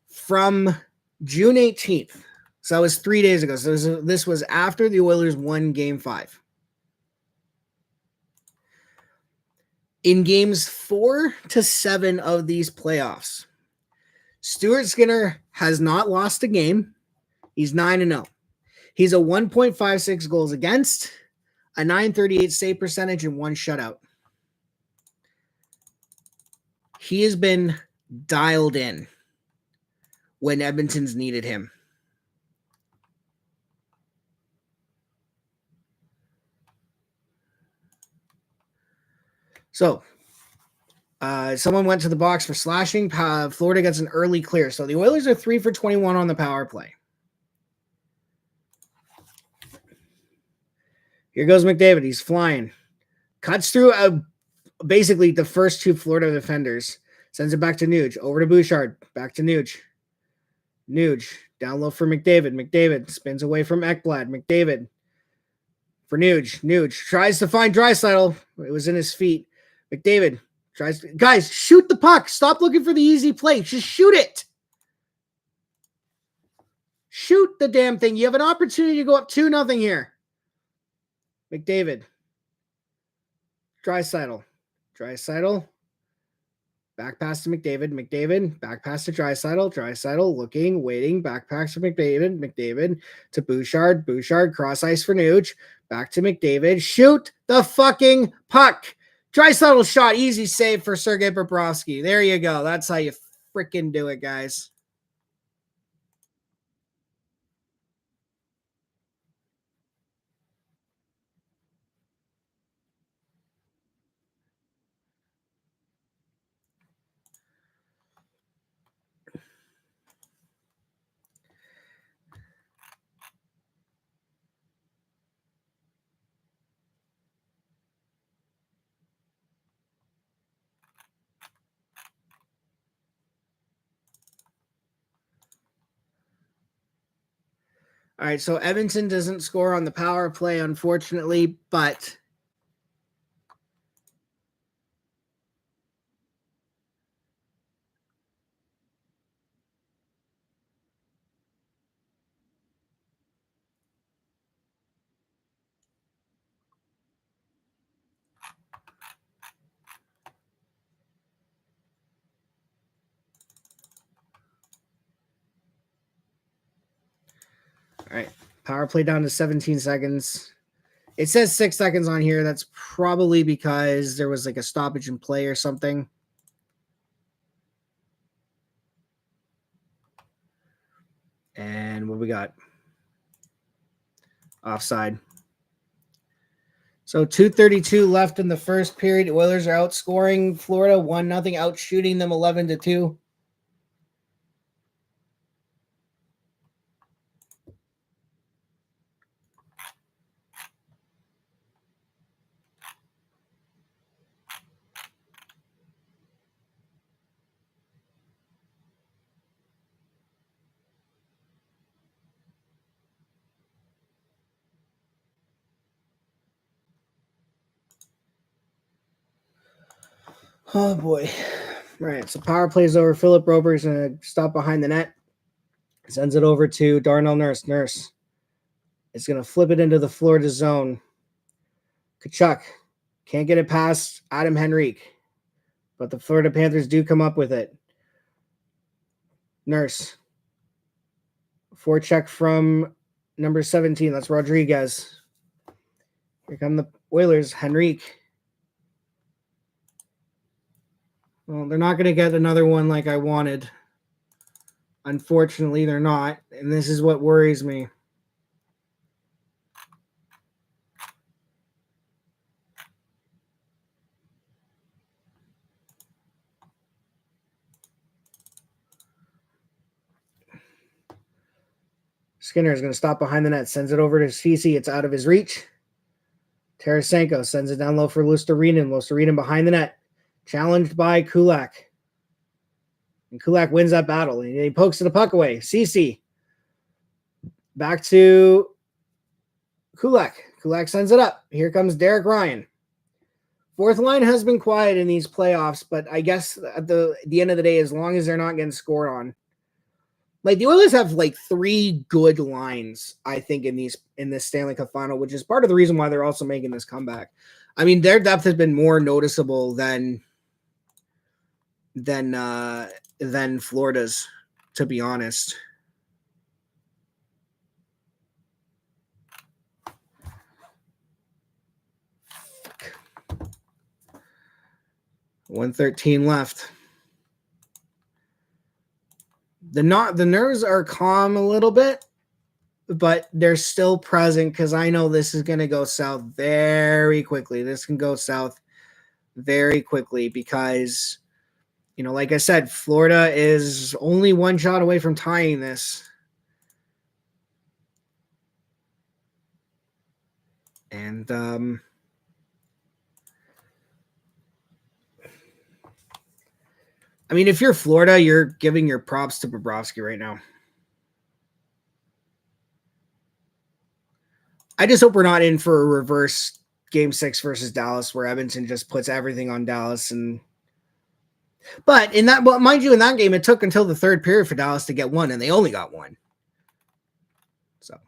from June 18th, so that was 3 days ago. So this was after the Oilers won game 5. In games 4 to 7 of these playoffs, Stuart Skinner has not lost a game. He's 9-0. He's a 1.56 goals against, a 938 save percentage, and 1 shutout. He has been dialed in when Edmonton's needed him. So, someone went to the box for slashing. Florida gets an early clear. So the Oilers are 3 for 21 on the power play. Here goes McDavid. He's flying. Cuts through basically the first 2 Florida defenders. Sends it back to Nuge. Over to Bouchard. Back to Nuge. Nuge. Down low for McDavid. McDavid spins away from Ekblad. McDavid for Nuge. Nuge tries to find Draisaitl. It was in his feet. McDavid tries to... Guys, shoot the puck. Stop looking for the easy play. Just shoot it. Shoot the damn thing. You have an opportunity to go up 2-0 here. McDavid. Draisaitl. Back pass to McDavid. McDavid. Back pass to Draisaitl. Draisaitl looking, waiting. Back pass to McDavid. McDavid to Bouchard. Bouchard cross ice for Nuge. Back to McDavid. Shoot the fucking puck. Draisaitl shot. Easy save for Sergei Bobrovsky. There you go. That's how you freaking do it, guys. All right, so Edmonton doesn't score on the power play, unfortunately, but all right, power play down to 17 seconds. It says 6 seconds on here. That's probably because there was like a stoppage in play or something. And what we got? Offside. So 2:32 left in the first period. Oilers are outscoring Florida 1-0, outshooting them 11-2. Oh boy. All right, so power plays over. Philip Robert's going to stop behind the net. Sends it over to Darnell Nurse. Nurse is going to flip it into the Florida zone. Kachuk can't get it past Adam Henrique, but the Florida Panthers do come up with it. Nurse. Forecheck from number 17. That's Rodriguez. Here come the Oilers. Henrique. Well, they're not going to get another one like I wanted. Unfortunately, they're not, and this is what worries me. Skinner is going to stop behind the net, sends it over to CC. It's out of his reach. Tarasenko sends it down low for Luostarinen. Luostarinen behind the net, challenged by Kulak. And Kulak wins that battle. And he pokes the puck away. CC back to Kulak. Kulak sends it up. Here comes Derek Ryan. Fourth line has been quiet in these playoffs, but I guess at the end of the day, as long as they're not getting scored on, like the Oilers have like 3 good lines, I think, in this Stanley Cup final, which is part of the reason why they're also making this comeback. I mean, their depth has been more noticeable than Florida's, to be honest. Fuck. 1:13 left. The nerves are calm a little bit, but they're still present because I know this is going to go south very quickly. This can go south very quickly because, you know, like I said, Florida is only 1 shot away from tying this. And I mean, if you're Florida, you're giving your props to Bobrovsky right now. I just hope we're not in for a reverse Game 6 versus Dallas where Edmonton just puts everything on Dallas. But in that, well, mind you, in that game, it took until the 3rd period for Dallas to get 1, and they only got 1. So.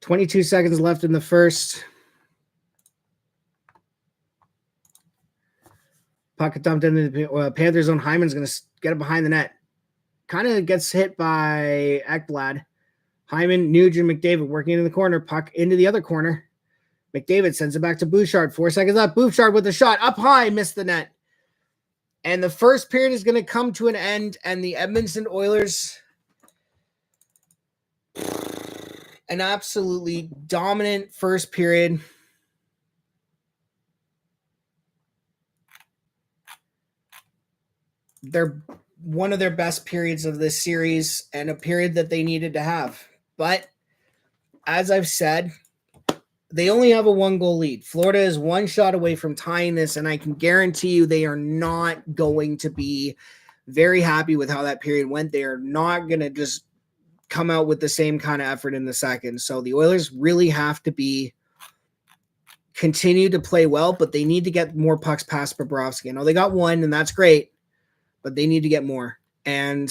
"22 seconds left in the first. Puck dumped into the Panthers' own. Hyman's going to get it behind the net. Kind of gets hit by Ekblad. Hyman, Nugent, McDavid working into the corner. Puck into the other corner. McDavid sends it back to Bouchard. 4 seconds left. Bouchard with a shot. Up high. Missed the net. And the first period is going to come to an end. And the Edmonton Oilers, an absolutely dominant first period. They're one of their best periods of this series and a period that they needed to have. But as I've said, they only have a 1-goal lead. Florida is 1 shot away from tying this, and I can guarantee you they are not going to be very happy with how that period went. They are not going to just come out with the same kind of effort in the second. So the Oilers really have to continue to play well, but they need to get more pucks past Bobrovsky. I know they got 1, and that's great, but they need to get more. And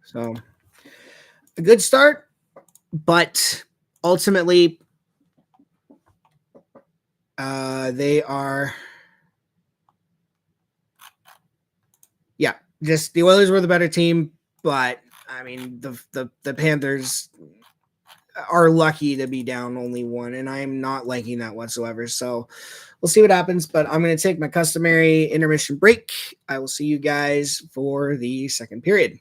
so a good start, but ultimately they are, just the Oilers were the better team, but I mean the Panthers are lucky to be down only 1, and I'm not liking that whatsoever. So we'll see what happens, but I'm going to take my customary intermission break. I will see you guys for the second period.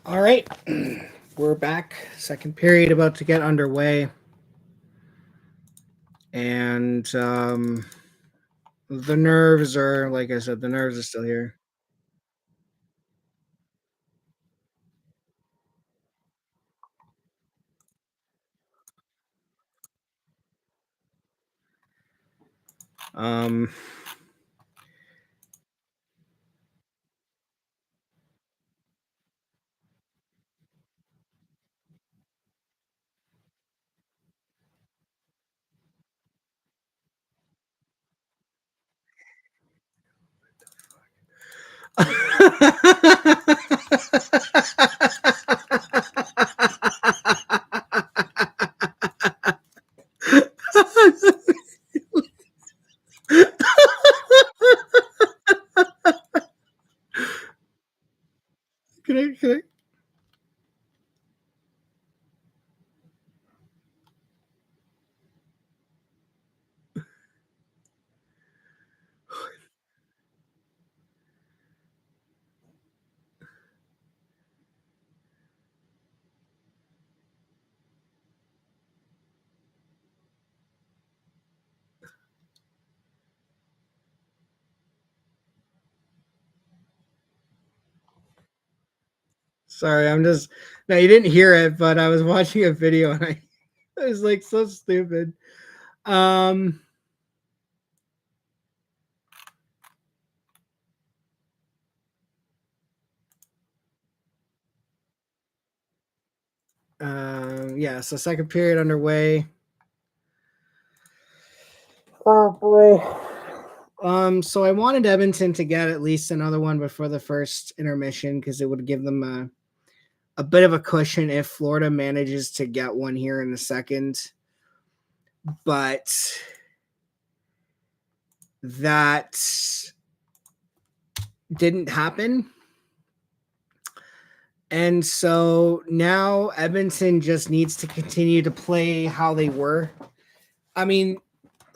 All right, we're back. Second period about to get underway. And the nerves are, like I said, the nerves are still here. Um, can I? Sorry, I'm just. No, you didn't hear it, but I was watching a video and I was like so stupid. Um, yeah, so second period underway. Oh boy. So I wanted Edmonton to get at least another one before the first intermission because it would give them a bit of a cushion if Florida manages to get one here in the second. But that didn't happen. And so now Edmonton just needs to continue to play how they were. I mean,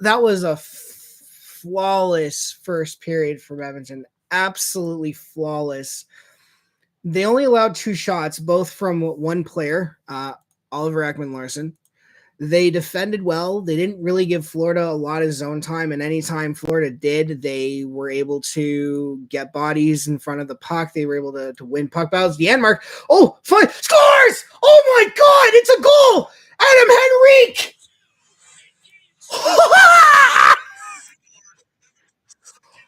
that was a flawless first period from Edmonton. Absolutely flawless. They only allowed 2 shots, both from one player, Oliver Ekman-Larsson. They defended well. They didn't really give Florida a lot of zone time, and anytime Florida did, they were able to get bodies in front of the puck. They were able to win puck battles. Janmark, oh, fun, scores! Oh my God, it's a goal! Adam Henrique!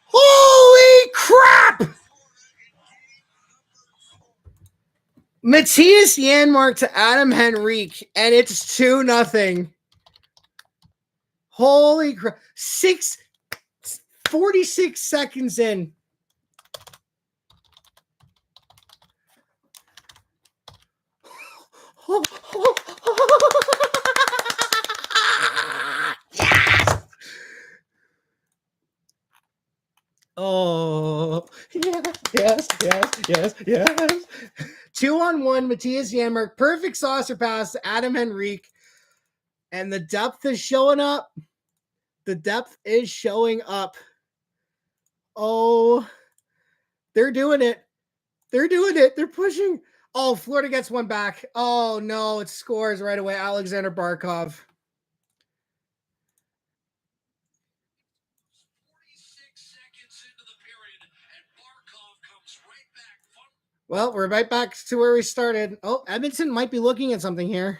Holy crap! Matthias Janmark to Adam Henrique, and it's 2-0. Holy crap. 46 seconds in. Yes! Oh, yes. 2-on-1, Matthias Janmark, perfect saucer pass to Adam Henrique, and the depth is showing up. The depth is showing up. Oh, they're doing it. They're doing it. They're pushing. Oh, Florida gets one back. Oh, no, it scores right away. Alexander Barkov. Well, we're right back to where we started. Oh, Edmonton might be looking at something here.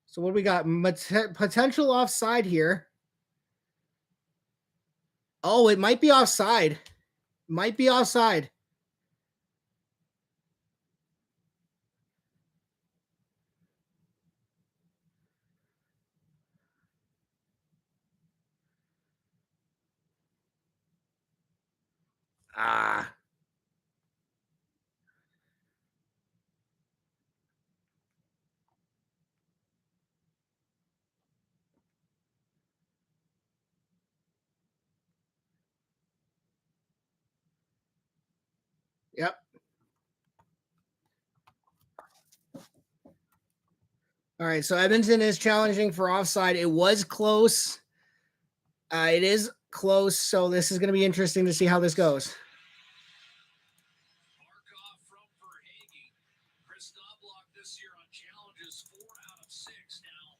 So what do we got? Potential offside here. Oh, it might be offside. Might be offside. Ah. Yep. All right, so Edmonton is challenging for offside. It was close. It is close, so this is going to be interesting to see how this goes. this year on challenges, 4 out of 6. Now,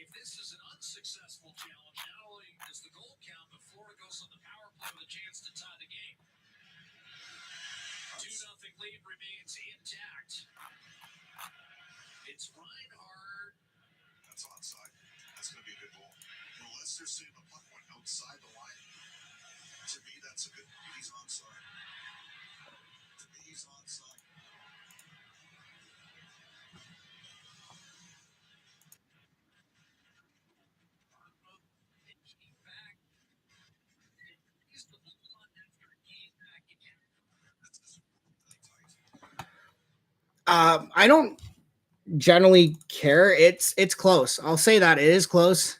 if this is an unsuccessful challenge, not only does the goal count, but Florida goes on the power play with a chance to tie the game. 2-0 lead remains intact. It's Reinhardt. That's onside. That's going to be a good goal. Unless they're seeing the puck went outside the line. To me, that's a good. He's onside. To me, he's onside. I don't generally care. It's close. I'll say that it is close.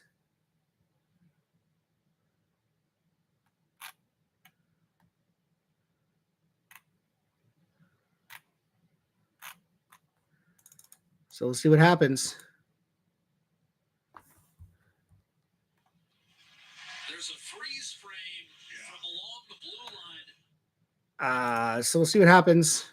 So we'll see what happens. There's a freeze frame from along the blue line. So we'll see what happens.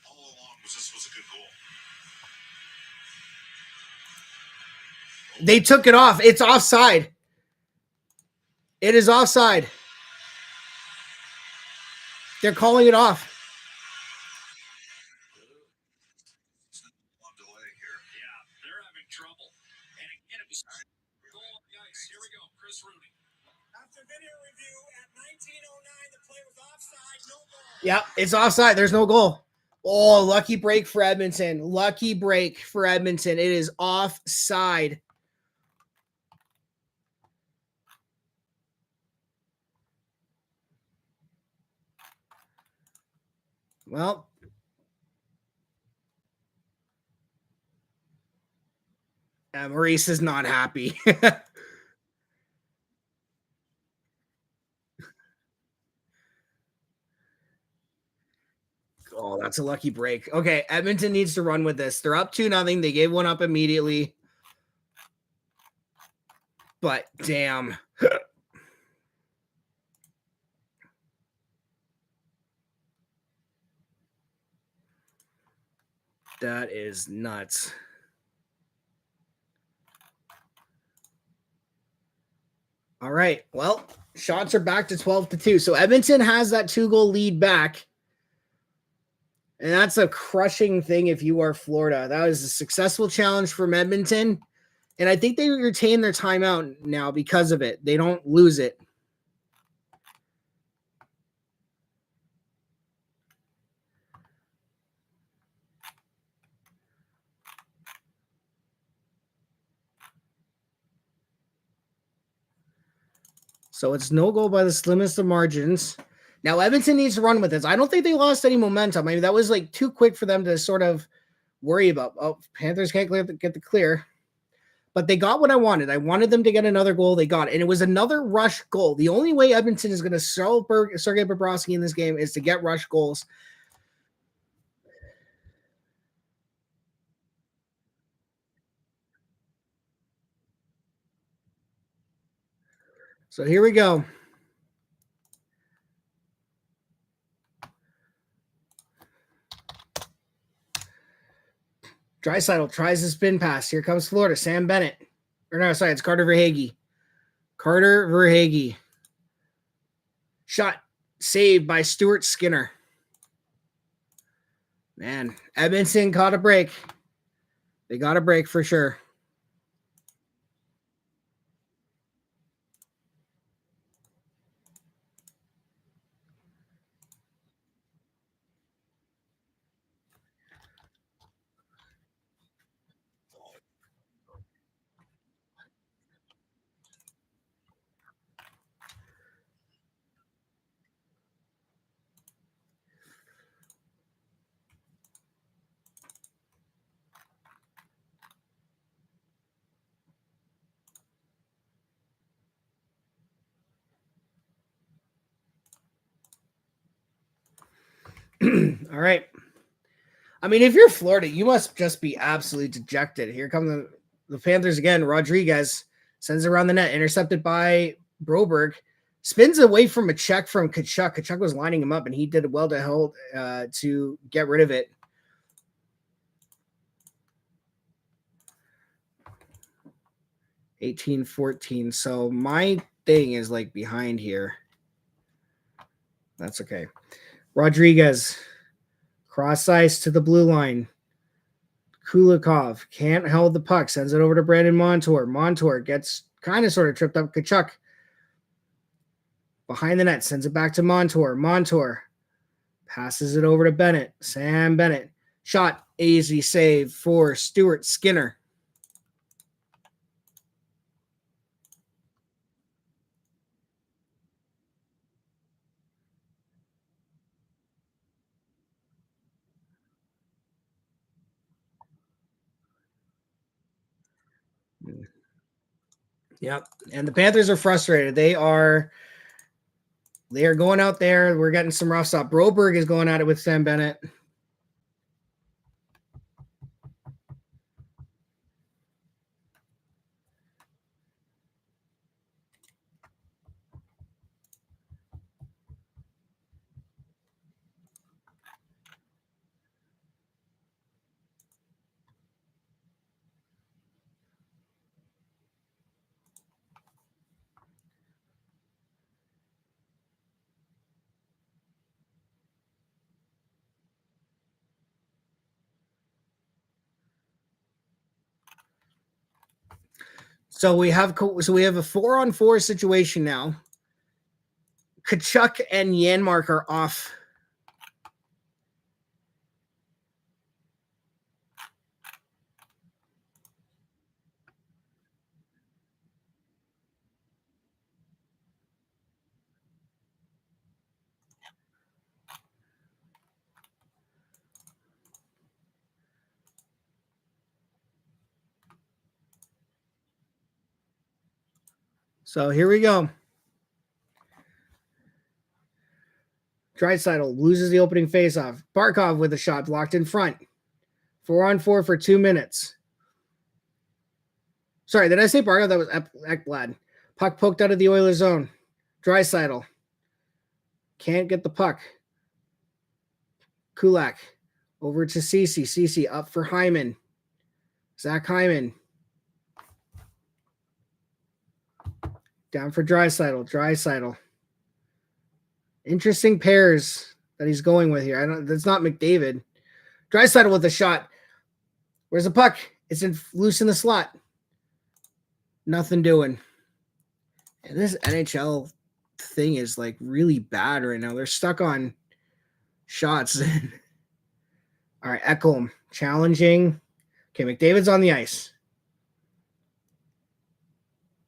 All along this was a good goal. They took it off. It's offside. It is offside. They're calling it off. On delay here. Yeah, they're having trouble. And again, it was goal on the ice. Here we go, Chris Rooney. After video review at 19:09, the play was offside, no goal. Yep, it's offside. There's no goal. Oh, lucky break for Edmonton. Lucky break for Edmonton. It is offside. Well, Maurice is not happy. Oh, that's a lucky break. Okay, Edmonton needs to run with this. They're up 2-0. They gave one up immediately. But damn. That is nuts. All right. Well, shots are back to 12-2. So Edmonton has that 2-goal lead back. And that's a crushing thing if you are Florida. That was a successful challenge from Edmonton. And I think they retain their timeout now because of it. They don't lose it. So it's no goal by the slimmest of margins. Now, Edmonton needs to run with this. I don't think they lost any momentum. I mean, that was like too quick for them to sort of worry about. Oh, Panthers can't get the clear. But they got what I wanted. I wanted them to get another goal. They got it. And it was another rush goal. The only way Edmonton is going to sell Sergei Bobrovsky in this game is to get rush goals. So here we go. Draisaitl tries to spin pass. Here comes Florida. Sam Bennett. Or no, sorry, it's Carter Verhaeghe. Carter Verhaeghe. Shot saved by Stuart Skinner. Man, Edmonton caught a break. They got a break for sure. All right. I mean, if you're Florida, you must just be absolutely dejected. Here come the Panthers again. Rodriguez sends it around the net, intercepted by Broberg. Spins away from a check from Tkachuk. Tkachuk was lining him up, and he did well to hold to get rid of it. $18-14. So my thing is like behind here. That's okay. Rodriguez, cross ice to the blue line. Kulikov can't hold the puck, sends it over to Brandon Montour. Montour gets kind of sort of tripped up. Tkachuk behind the net, sends it back to Montour. Montour passes it over to Bennett. Sam Bennett. Shot, easy save for Stuart Skinner. Yep. And the Panthers are frustrated. They are going out there. We're getting some rough stuff. Broberg is going at it with Sam Bennett. So we have a 4-on-4 situation now. Tkachuk and Janmark are off. So here we go. Draisaitl loses the opening faceoff. Barkov with a shot blocked in front. 4-on-4 for 2 minutes. Sorry, did I say Barkov? That was Ekblad. Puck poked out of the Oilers zone. Draisaitl can't get the puck. Kulak over to Ceci. Ceci up for Hyman. Zach Hyman. Down for Draisaitl. Draisaitl. Interesting pairs that he's going with here. That's not McDavid. Draisaitl with a shot. Where's the puck? It's loose in the slot. Nothing doing. And this NHL thing is like really bad right now. They're stuck on shots. All right, Ekholm challenging. Okay, McDavid's on the ice.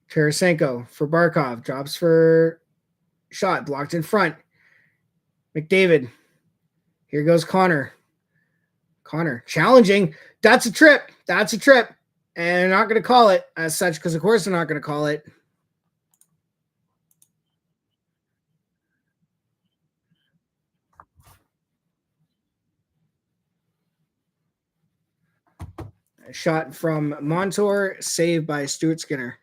Tarasenko for Barkov. Drops for shot. Blocked in front. McDavid. Here goes Connor. Connor challenging. That's a trip. That's a trip. And they're not going to call it as such because, of course, they're not going to call it. A shot from Montour, saved by Stuart Skinner.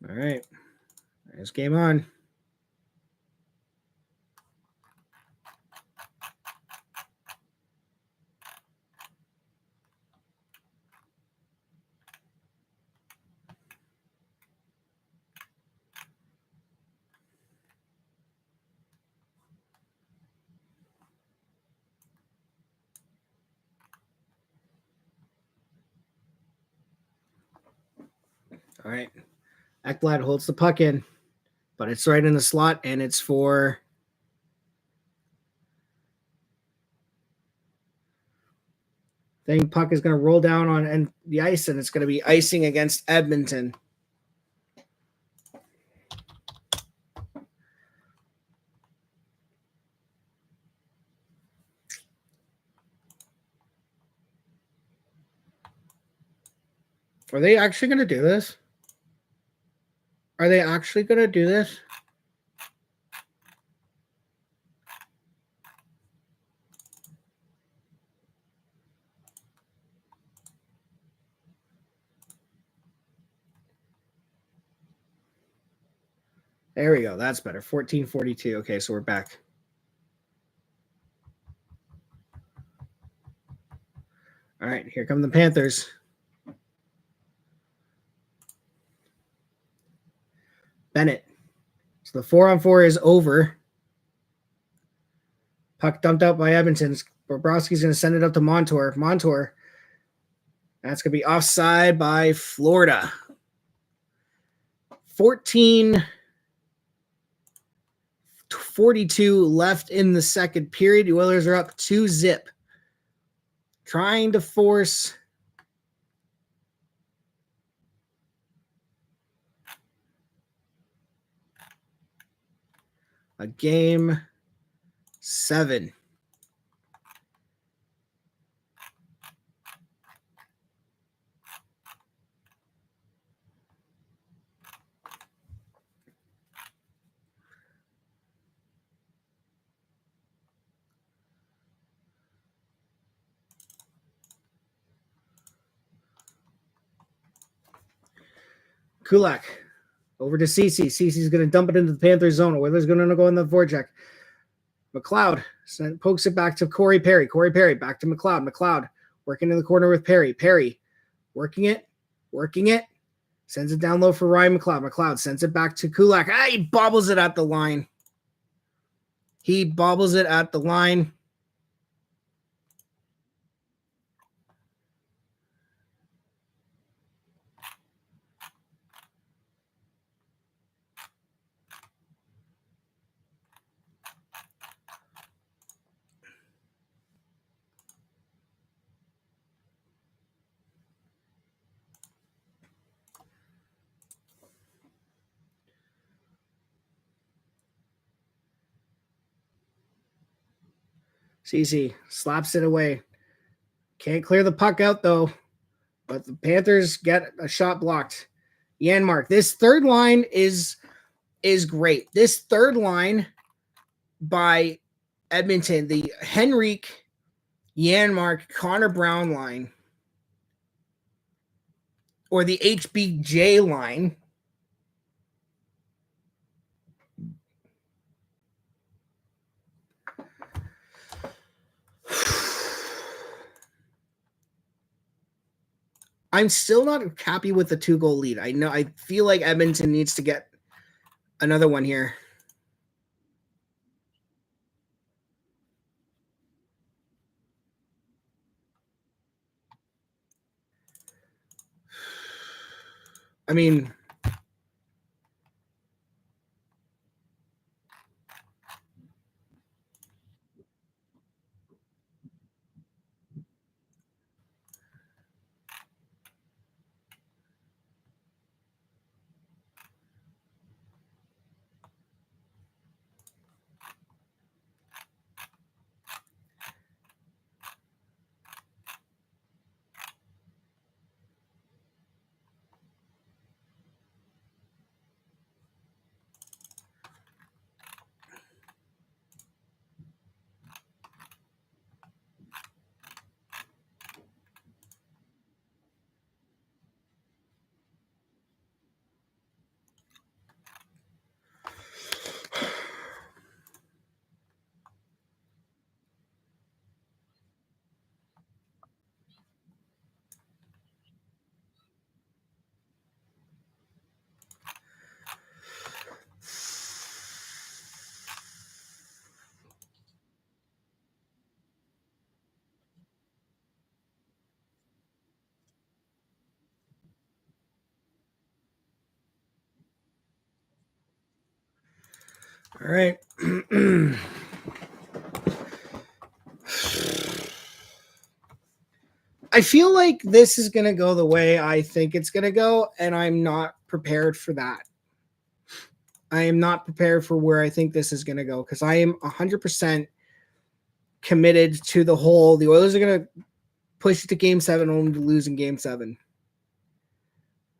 All right. There's game on. All right. Ekblad holds the puck in, but it's right in the slot, and it's for thing. Puck is going to roll down on the ice, and it's going to be icing against Edmonton. Are they actually going to do this? Are they actually going to do this? There we go. That's better. 14:42. Okay, so we're back. All right, here come the Panthers. Bennett. So the 4-on-4 is over. Puck dumped out by Edmonton. Bobrovsky's going to send it up to Montour. Montour. That's going to be offside by Florida. 14:42 left in the second period. The Oilers are up 2-0. Trying to force a game 7. Kulak over to Cece. Cece's going to dump it into the Panthers zone. Oilers going to go in the forecheck. McLeod pokes it back to Corey Perry. Corey Perry back to McLeod. McLeod working in the corner with Perry. Perry working it. Sends it down low for Ryan McLeod. McLeod sends it back to Kulak. He bobbles it at the line. CC slaps it away. Can't clear the puck out, though. But the Panthers get a shot blocked. Janmark. This third line is great. This third line by Edmonton, the Henrique, Janmark, Connor Brown line, or the HBJ line, I'm still not happy with the 2-goal lead. I feel like Edmonton needs to get another one here. I mean, all right. I feel like this is going to go the way I think it's going to go, and I'm not prepared for that. I am not prepared for where I think this is going to go because I am 100% committed to the whole. The Oilers are going to push it to Game 7 only to lose in Game 7.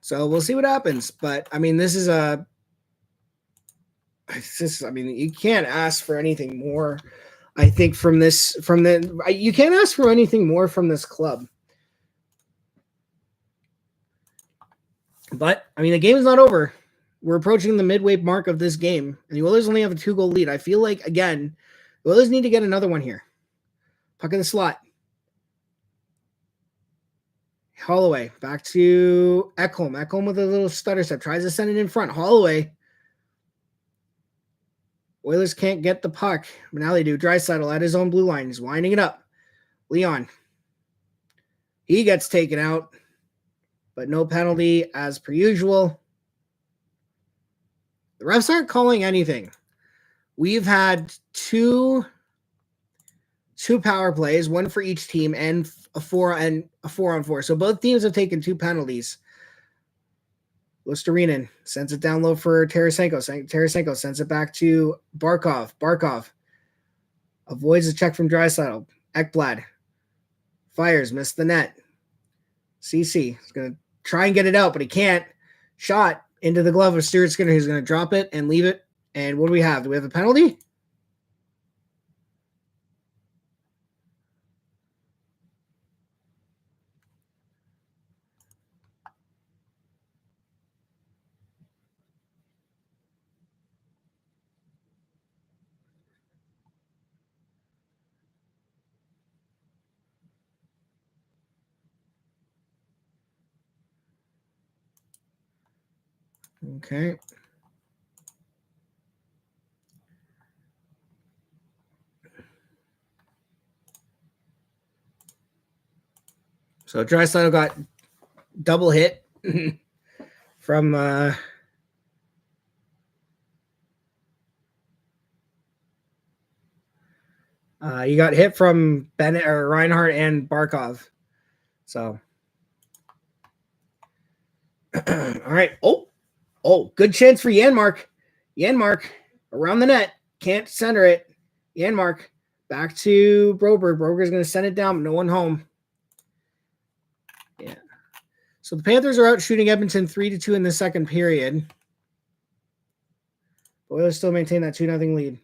So we'll see what happens. But I mean, this is a. It's just, I mean, you can't ask for anything more. I think you can't ask for anything more from this club. But I mean, the game is not over. We're approaching the midway mark of this game, and the Oilers only have a 2-goal lead. I feel like, again, the Oilers need to get another one here. Puck in the slot. Holloway back to Ekholm. Ekholm with a little stutter step. Tries to send it in front. Holloway. Oilers can't get the puck. But now they do. Draisaitl at his own blue line. He's winding it up. Leon. He gets taken out. But no penalty as per usual. The refs aren't calling anything. We've had two power plays, one for each team, and a 4-on-4. So both teams have taken 2 penalties. Luostarinen sends it down low for Tarasenko. Tarasenko sends it back to Barkov. Barkov avoids a check from Draisaitl. Ekblad fires, missed the net. CC is going to try and get it out, but he can't. Shot into the glove of Stuart Skinner. He's going to drop it and leave it. And what do we have? Do we have a penalty? Okay. So Draisaitl got double hit from you got hit from Bennett or Reinhardt and Barkov. So all right. Oh, good chance for Janmark. Janmark around the net. Can't center it. Janmark back to Broberg. Broberg's going to send it down. No one home. Yeah. So the Panthers are out shooting Edmonton 3-2 in the second period. The Oilers still maintain that 2-0 lead.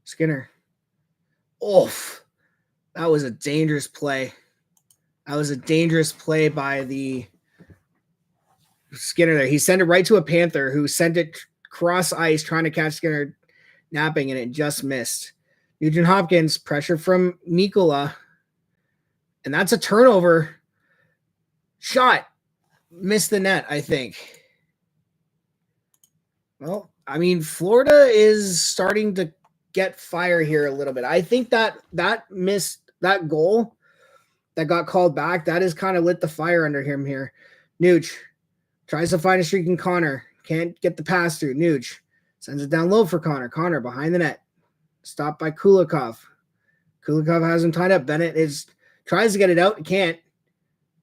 Skinner. Oof. That was a dangerous play. That was a dangerous play by the Skinner there. He sent it right to a Panther who sent it cross ice trying to catch Skinner napping, and it just missed. Nugent Hopkins, pressure from Mikkola. And that's a turnover. Shot. Missed the net, I think. Well, I mean, Florida is starting to get fire here a little bit. I think that goal that got called back, that has kind of lit the fire under him here. Nuge tries to find a streaking Connor. Can't get the pass through. Nuge sends it down low for Connor. Connor behind the net. Stopped by Kulikov. Kulikov has him tied up. Bennett tries to get it out. Can't.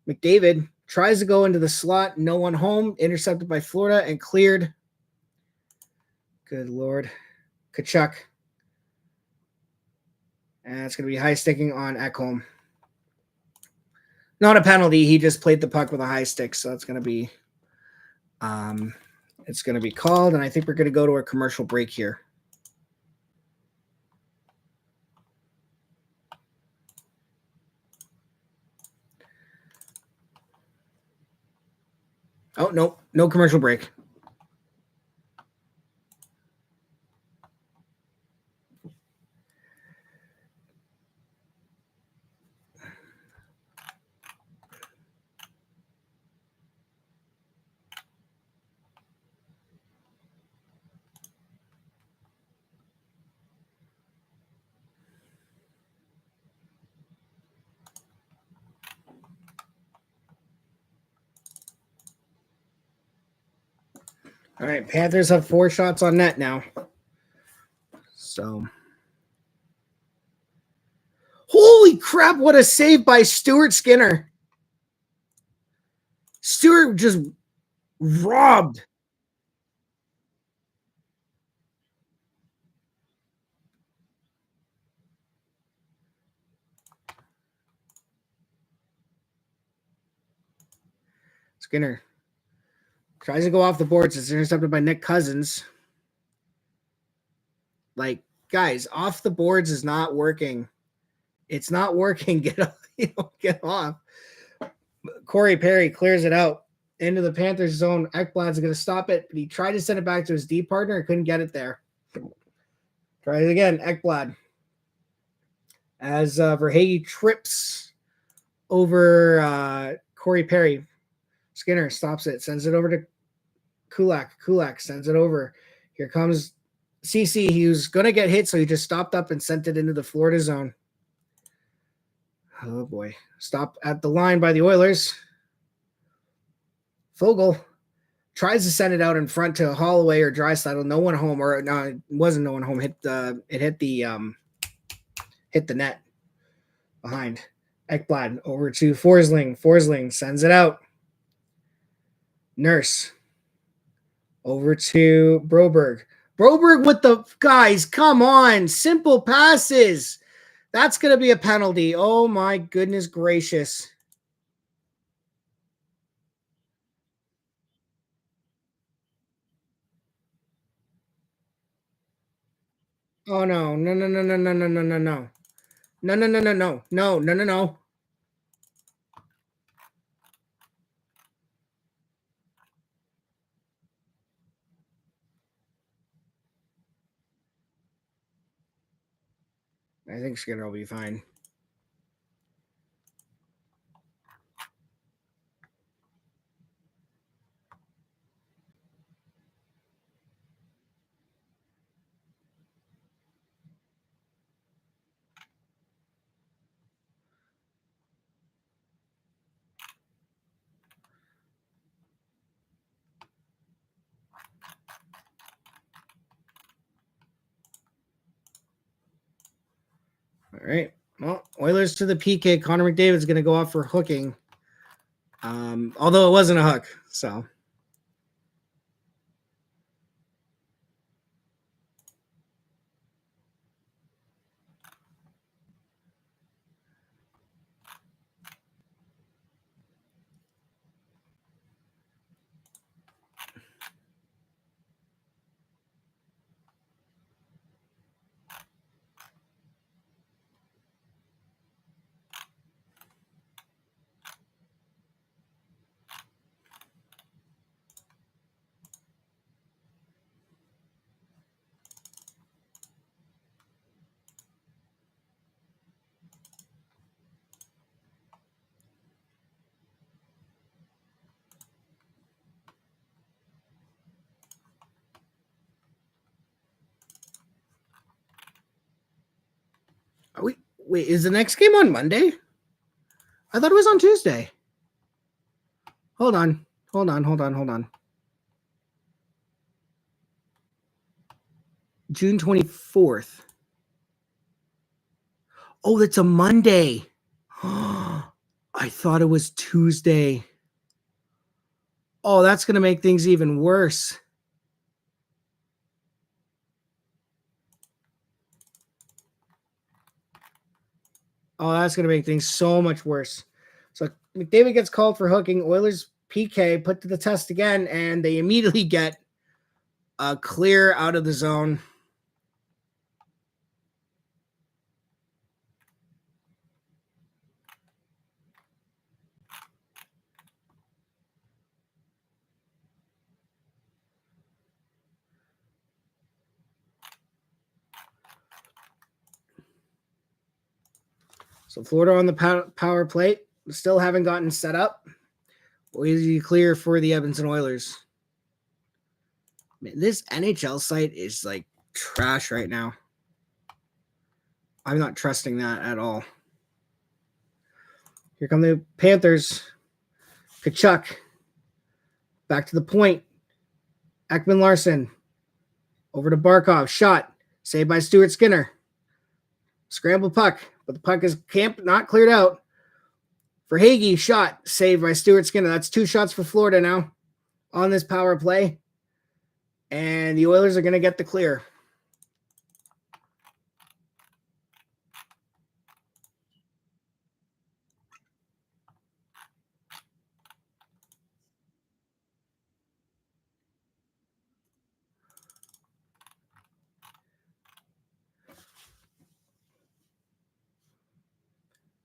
McDavid tries to go into the slot. No one home. Intercepted by Florida and cleared. Good Lord. Kachuk. And it's going to be high sticking on Ekholm. Not a penalty. He just played the puck with a high stick. So it's going to be called. And I think we're going to go to a commercial break here. Oh, no commercial break. All right, Panthers have 4 shots on net now. So, holy crap, what a save by Stuart Skinner. Stuart just robbed. Skinner tries to go off the boards. It's intercepted by Nick Cousins. Like, guys, off the boards is not working. It's not working. Get off. Corey Perry clears it out into the Panthers zone. Ekblad's going to stop it, but he tried to send it back to his D partner and couldn't get it there. Try it again, Ekblad. As Verhage trips over Corey Perry. Skinner stops it, sends it over to Kulak. Kulak sends it over. Here comes CC. He was going to get hit, so he just stopped up and sent it into the Florida zone. Oh, boy. Stop at the line by the Oilers. Fogle tries to send it out in front to Holloway or Draisaitl. No one home, or no, it wasn't no one home. It hit the net behind. Ekblad over to Forsling. Forsling sends it out. Nurse over to Broberg. Broberg with the guys. Come on, simple passes. That's going to be a penalty. Oh my goodness gracious. Oh no, no, no, no, no, no, no, no, no, no. No, no, no, no, no, no, no, no, no. I think Skinner will be fine. All right. Well, Oilers to the PK. Connor McDavid's going to go off for hooking. Although it wasn't a hook. So. Wait, is the next game on Monday? I thought it was on Tuesday. Hold on. June 24th. Oh, that's a Monday. I thought it was Tuesday. Oh, that's going to make things even worse. Oh, that's going to make things so much worse. So McDavid gets called for hooking. Oilers PK put to the test again, and they immediately get a clear out of the zone. So Florida on the power play. Still haven't gotten set up. Easy clear for the Edmonton Oilers. Man, this NHL site is like trash right now. I'm not trusting that at all. Here come the Panthers. Kachuk. Back to the point. Ekman Larson. Over to Barkov. Shot. Saved by Stuart Skinner. Scramble puck. But the puck is not cleared out. For Hagee, shot. Saved by Stuart Skinner. That's 2 shots for Florida now on this power play. And the Oilers are going to get the clear.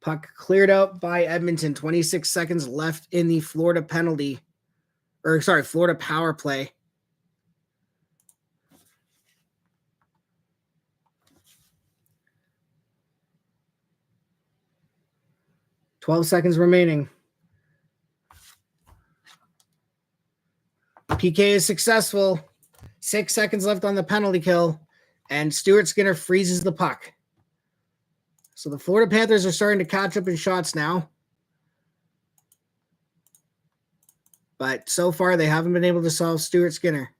Puck cleared out by Edmonton. 26 seconds left in the Florida Florida power play. $12 seconds remaining. PK is successful. 6 seconds left on the penalty kill, and Stuart Skinner freezes the puck. So the Florida Panthers are starting to catch up in shots now. But so far, they haven't been able to solve Stuart Skinner.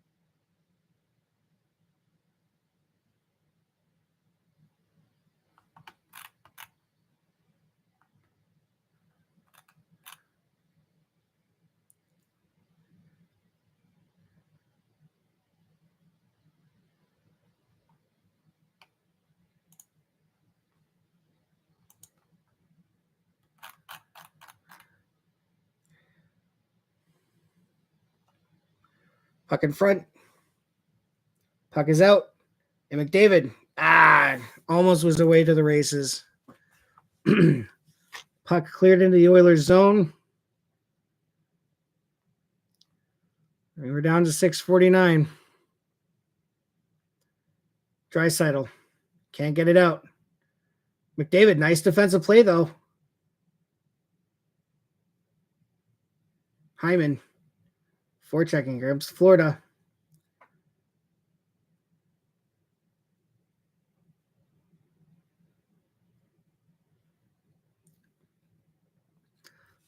Puck in front. Puck is out. And McDavid, almost was away to the races. Puck cleared into the Oilers zone. And we're down to 6:49. Draisaitl can't get it out. McDavid, nice defensive play though. Hyman, forechecking, grabs Florida.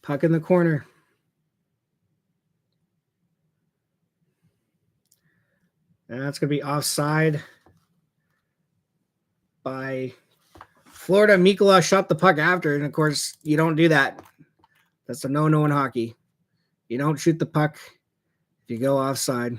Puck in the corner. And that's going to be offside by Florida. Mikula shot the puck after, and of course, you don't do that. That's a no-no in hockey. You don't shoot the puck if you go offside.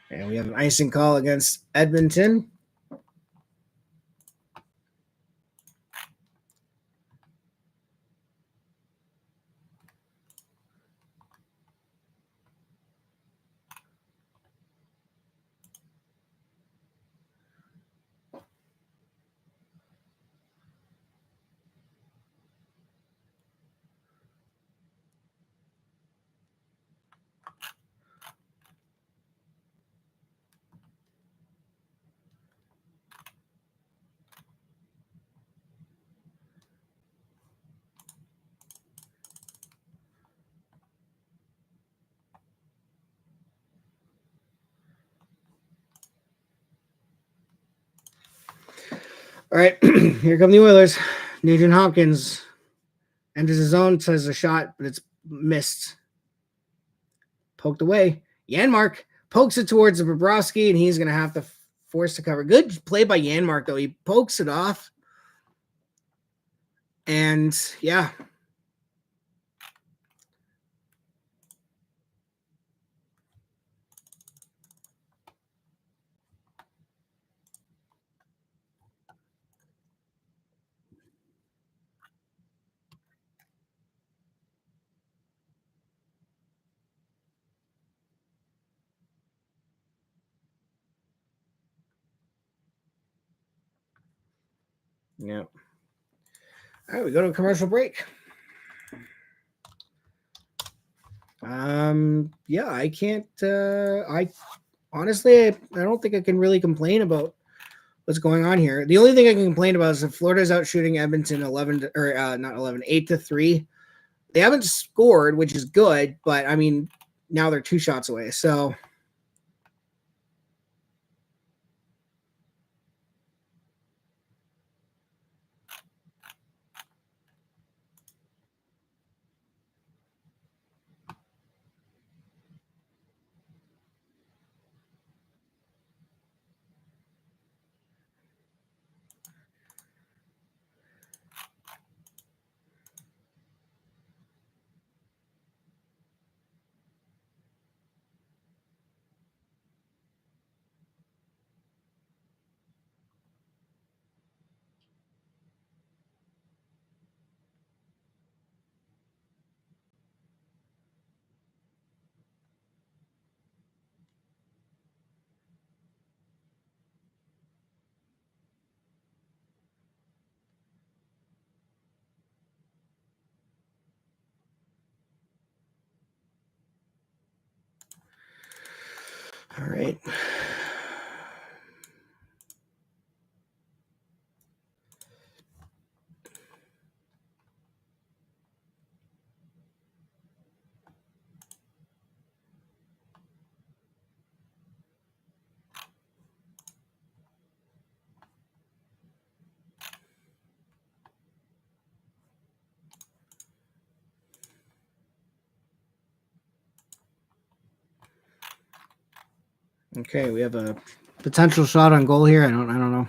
And we have an icing call against Edmonton. All right, here come the Oilers. Nugent Hopkins enters his zone, says a shot, but it's missed. Poked away. Janmark pokes it towards Bobrovsky, and he's going to have to force to cover. Good play by Janmark, though. He pokes it off. And, yeah. Yeah. All right, we go to a commercial break. Yeah, I can't. I honestly, I don't think I can really complain about what's going on here. The only thing I can complain about is if Florida's out shooting Edmonton 8-3. They haven't scored, which is good, but I mean, now they're 2 shots away. So. All right. Okay, we have a potential shot on goal here. I don't know.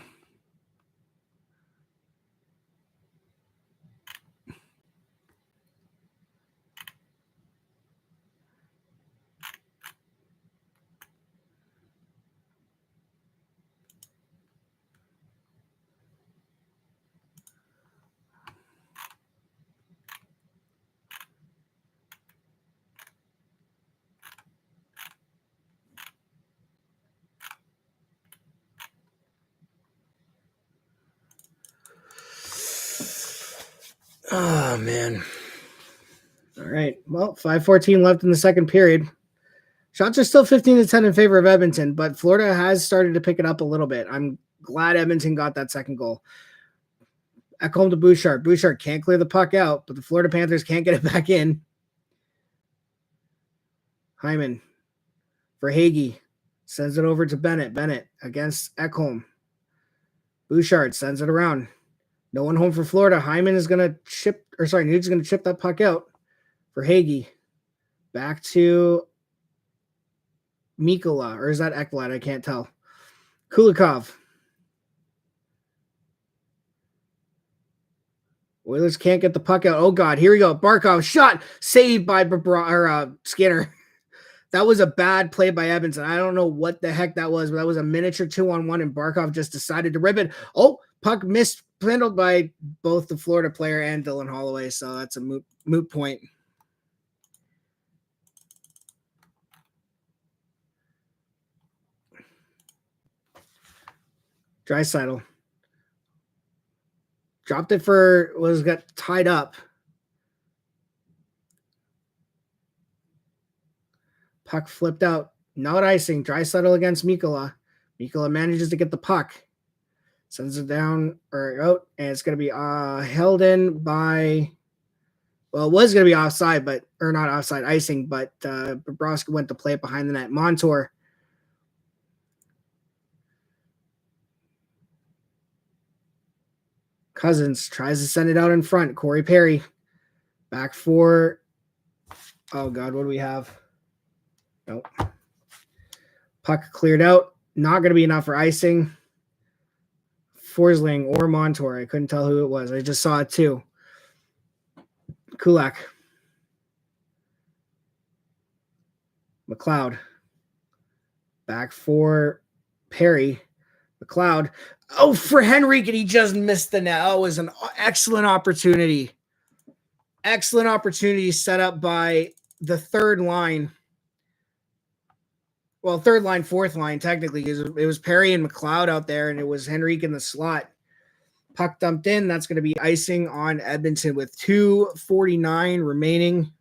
Oh man. All right. Well, 5:14 left in the second period. Shots are still 15-10 in favor of Edmonton, but Florida has started to pick it up a little bit. I'm glad Edmonton got that second goal. Ekholm to Bouchard. Bouchard can't clear the puck out, but the Florida Panthers can't get it back in. Hyman for Hagee. Sends it over to Bennett. Bennett against Ekholm. Bouchard sends it around. No one home for Florida. Hyman is going to chip, Nude's going to chip that puck out for Hagee. Back to Mikkola, or is that Ekblad? I can't tell. Kulikov. Oilers can't get the puck out. Oh, God. Here we go. Barkov shot. Saved by Skinner. That was a bad play by Edmonton. I don't know what the heck that was, but that was a miniature 2-on-1, and Barkov just decided to rip it. Oh, puck mishandled by both the Florida player and Dylan Holloway, so that's a moot point. Draisaitl. Dropped it got tied up. Puck flipped out. Not icing. Draisaitl against Mikkola. Mikkola manages to get the puck. Sends it down or out, and it's going to be held in by, well, it was going to be offside, not offside, icing, but Bobrovsky went to play it behind the net. Montour. Cousins tries to send it out in front. Corey Perry. Back for, oh, God, what do we have? Nope. Puck cleared out. Not going to be enough for icing. Forsling or Montour. I couldn't tell who it was. I just saw it too. Kulak. McLeod. Back for Perry. McLeod. Oh, for Henrique, and he just missed the net. Oh, it was an excellent opportunity. Excellent opportunity set up by the third line. Well, third line, fourth line, technically. It was Perry and McLeod out there, and it was Henrique in the slot. Puck dumped in. That's going to be icing on Edmonton with 2:49 remaining.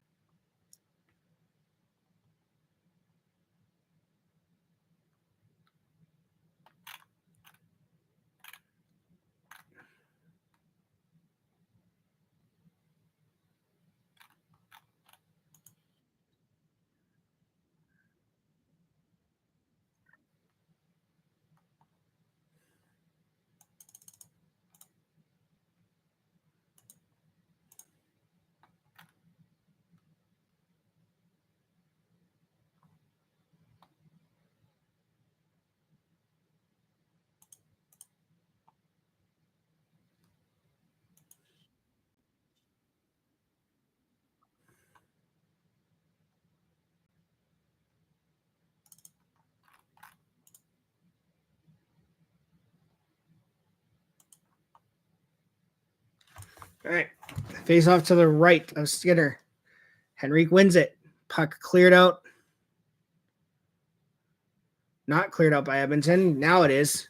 All right. Face off to the right of Skinner. Henrique wins it. Puck cleared out. Not cleared out by Edmonton. Now it is.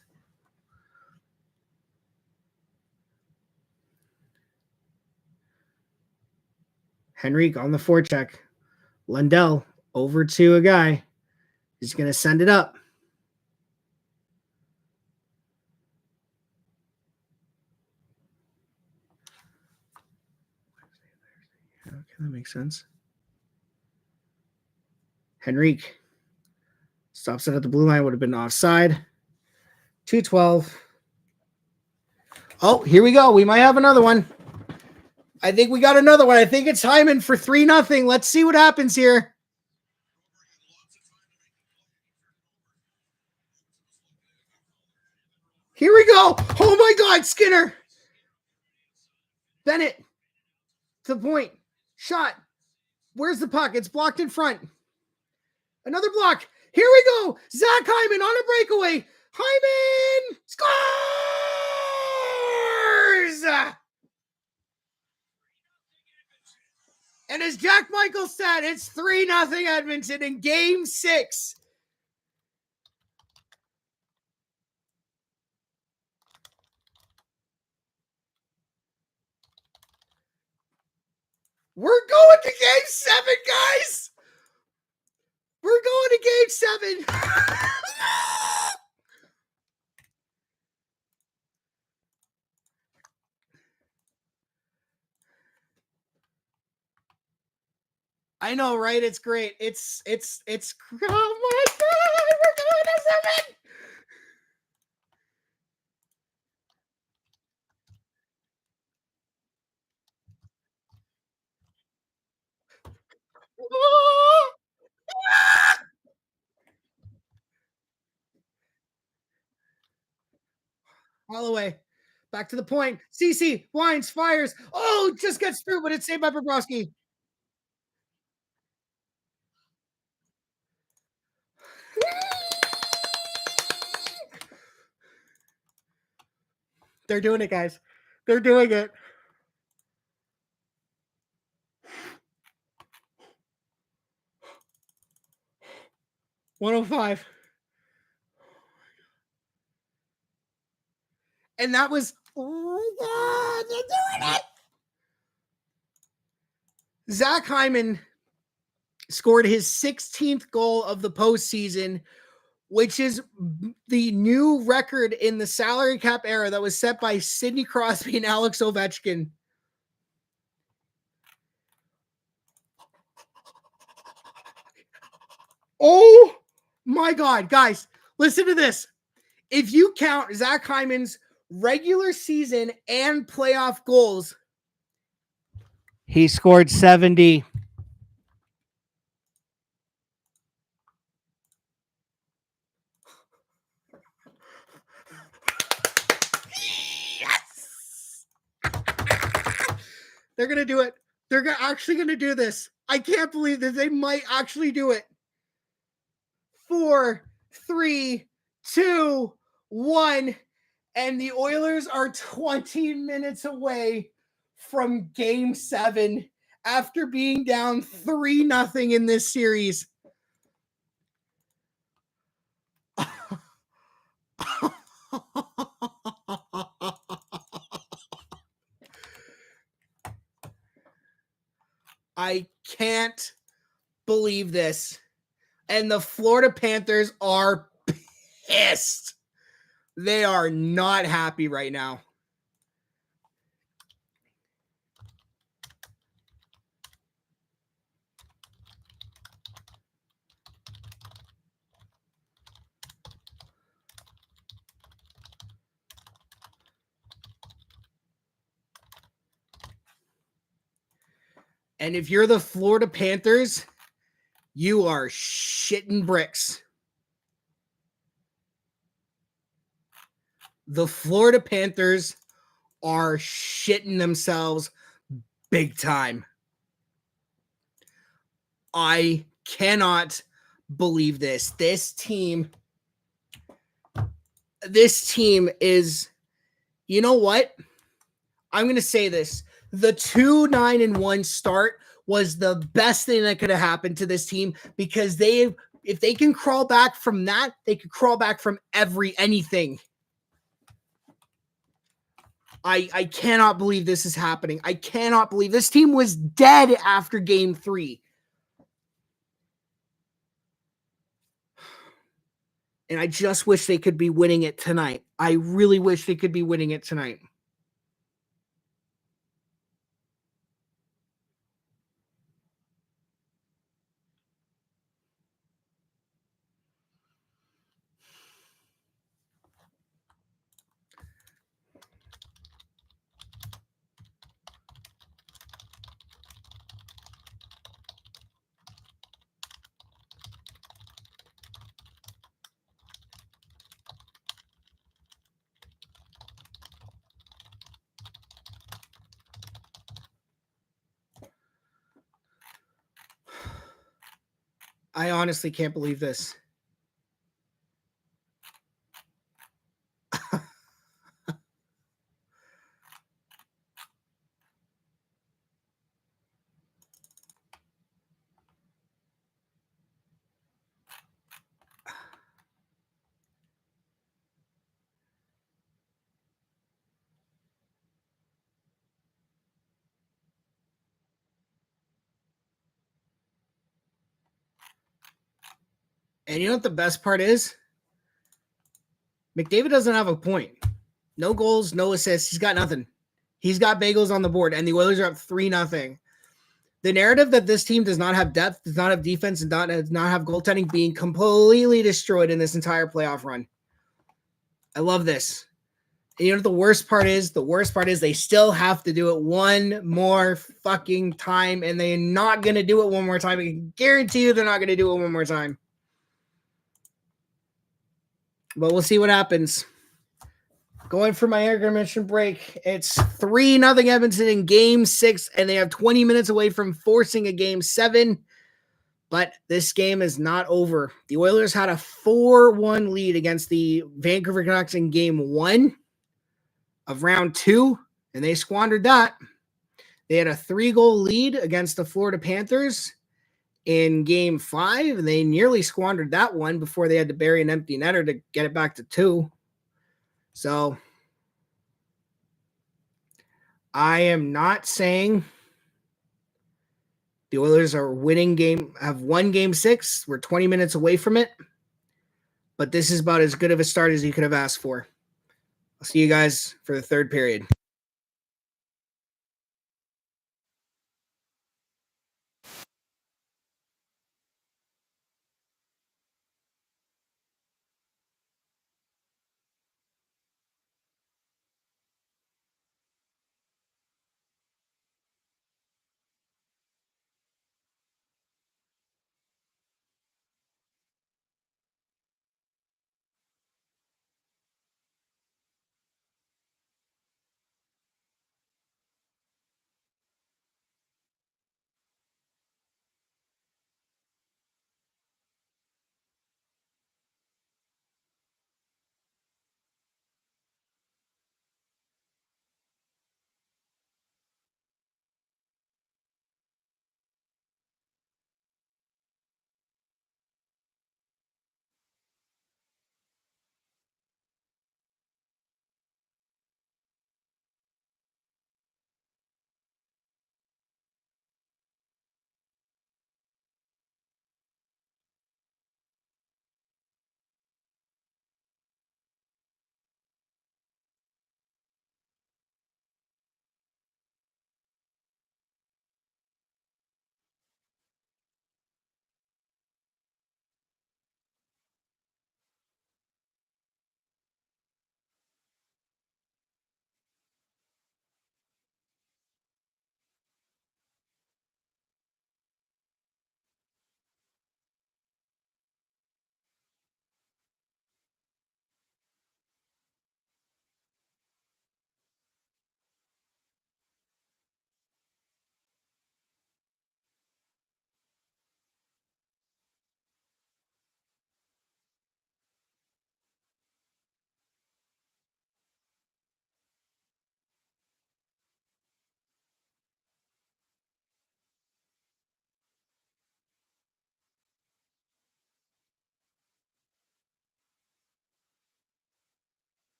Henrique on the forecheck. Lundell over to a guy. He's going to send it up. Okay, that makes sense. Henrique stops it at the blue line, would have been offside. 2-12. Oh, here we go. We might have another one. I think we got another one. I think it's Hyman for 3-0. Let's see what happens here. Here we go. Oh my God, Skinner. Bennett to the point. Shot. Where's the puck? It's blocked in front. Another block. Here we go. Zach Hyman on a breakaway. Hyman scores! And as Jack Michael said, it's 3-0 Edmonton in Game 6. We're going to Game 7, guys. We're going to Game 7. I know, right? It's great. It's oh my God, we're going to 7. Holloway, back to the point. CC, winds, fires. Oh, just gets through, but it's saved by Bobrovsky. They're doing it, guys. They're doing it. $105. And that was, oh my God, they're doing it. Zach Hyman scored his 16th goal of the postseason, which is the new record in the salary cap era that was set by Sidney Crosby and Alex Ovechkin. Oh my God, guys, listen to this. If you count Zach Hyman's regular season and playoff goals, he scored 70. Yes! They're going to do it. They're actually going to do this. I can't believe that they might actually do it. 4, 3, 2, 1. And the Oilers are 20 minutes away from Game 7 after being down 3-0 in this series. I can't believe this. And the Florida Panthers are pissed. They are not happy right now. And if you're the Florida Panthers, you are shitting bricks. The Florida Panthers are shitting themselves big time. I cannot believe this. This team is, you know what? I'm going to say this. The 2-9-1 start was the best thing that could have happened to this team because if they can crawl back from that, they could crawl back from anything. I cannot believe this is happening. I cannot believe this team was dead after Game 3. And I just wish they could be winning it tonight. I really wish they could be winning it tonight. I honestly can't believe this. And you know what the best part is? McDavid doesn't have a point. No goals, no assists. He's got nothing. He's got bagels on the board, and the Oilers are up 3-0. The narrative that this team does not have depth, does not have defense, and does not have goaltending being completely destroyed in this entire playoff run. I love this. And you know what the worst part is? The worst part is they still have to do it one more fucking time, and they're not going to do it one more time. I can guarantee you they're not going to do it one more time. But we'll see what happens. Going for my intermission break. It's 3-0 Edmonton in game 6, and they have 20 minutes away from forcing a game 7. But this game is not over. The Oilers had a 4-1 lead against the Vancouver Canucks in game 1 of round 2, and they squandered that. They had a 3-goal lead against the Florida Panthers in game 5, and they nearly squandered that one before they had to bury an empty netter to get it back to 2. So I am not saying the Oilers are have won game 6. We're 20 minutes away from it. But this is about as good of a start as you could have asked for. I'll see you guys for the third period.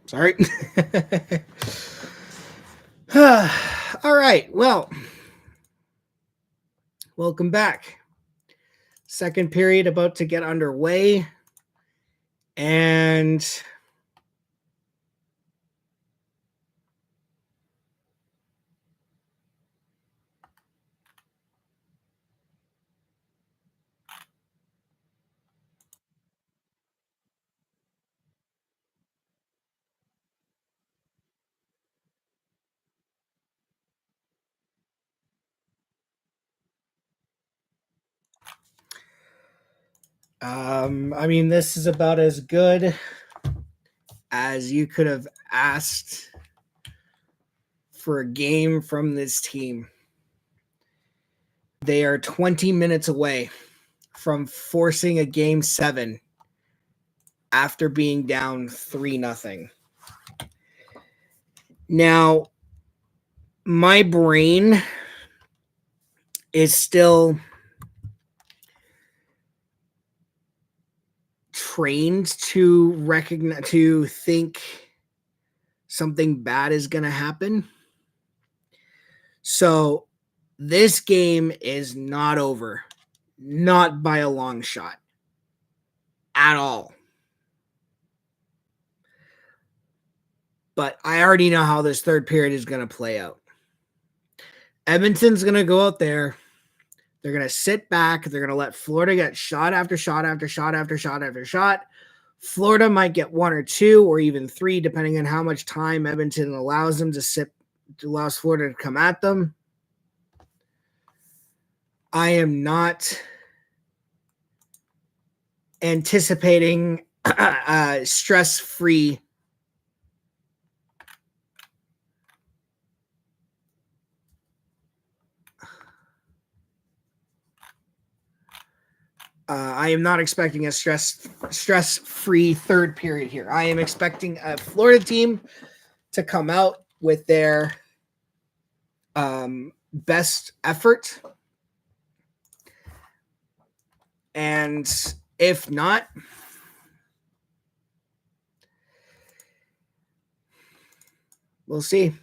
Sorry. All right. Well, welcome back. Second period about to get underway. And I mean, this is about as good as you could have asked for a game from this team. They are 20 minutes away from forcing a game 7 after being down 3-0. Now, my brain is still trained to recognize, to think something bad is going to happen. So this game is not over, not by a long shot at all. But I already know how this third period is going to play out. Edmonton's going to go out there. They're going to sit back. They're going to let Florida get shot after shot after shot after shot after shot. Florida might get 1 or 2 or even 3, depending on how much time Edmonton allows them to sit, allows Florida to come at them. I am not anticipating stress-free I am not expecting a stress-free third period here. I am expecting a Florida team to come out with their best effort. And if not, we'll see.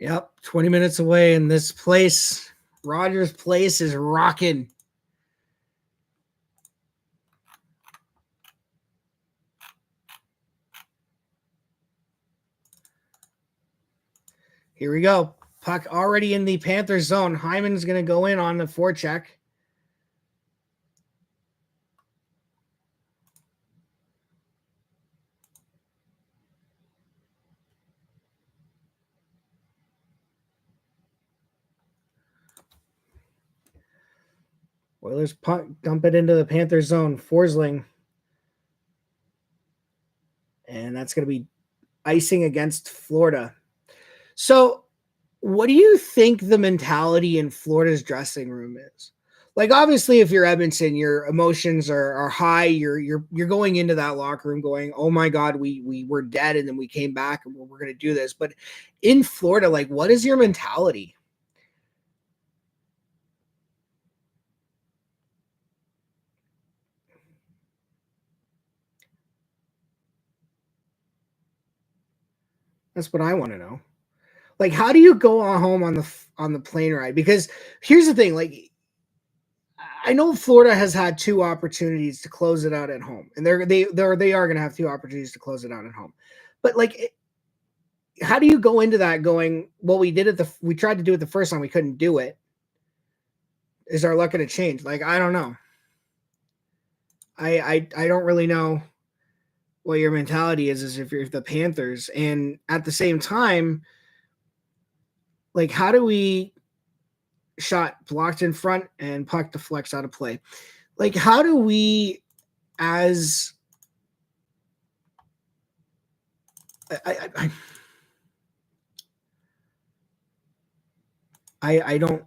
Yep, 20 minutes away, and this place, Rogers Place, is rocking. Here we go. Puck already in the Panthers zone. Hyman's going to go in on the forecheck. Oilers dump it into the Panthers zone. Forsling. And that's going to be icing against Florida. So what do you think the mentality in Florida's dressing room is? Like, obviously, if you're Edmonton, your emotions are high. You're going into that locker room going, "Oh my God, we were dead, and then we came back, and we're going to do this." But in Florida, like, what is your mentality? That's what I want to know. Like, how do you go home on the plane ride? Because here's the thing, like, I know Florida has had 2 opportunities to close it out at home, and they are going to have 2 opportunities to close it out at home. But like, how do you go into that going, well, we tried to do it the first time, we couldn't do it. Is our luck going to change? Like, I don't know. I don't really know what your mentality is if you're the Panthers. And at the same time, like, how do we shot blocked in front and puck deflects out of play? Like, how do we, as I don't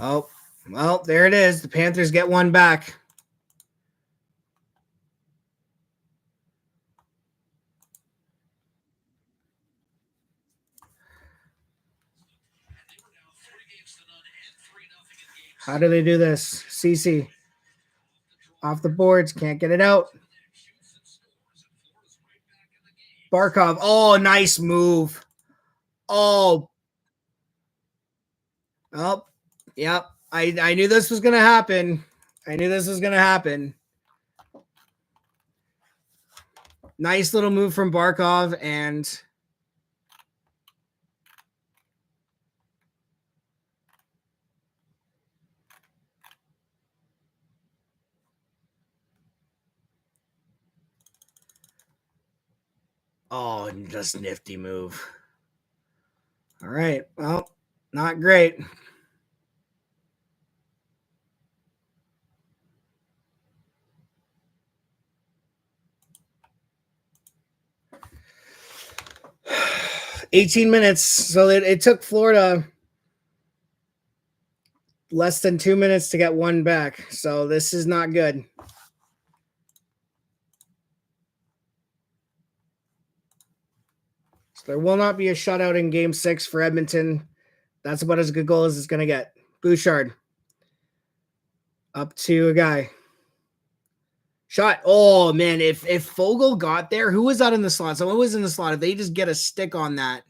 Oh, well, there it is. The Panthers get one back. How do they do this? CC off the boards, can't get it out. Barkov. Oh, nice move. Oh, yep. I knew this was going to happen. Nice little move from Barkov, and oh, just nifty move. All right. Well, not great. $18 minutes. So it took Florida less than 2 minutes to get one back. So this is not good. So there will not be a shutout in Game 6 for Edmonton. That's about as good goal as it's going to get. Bouchard. Up to a guy. Shot. Oh, man. If Fogle got there, who was that in the slot? Someone was in the slot. If they just get a stick on that.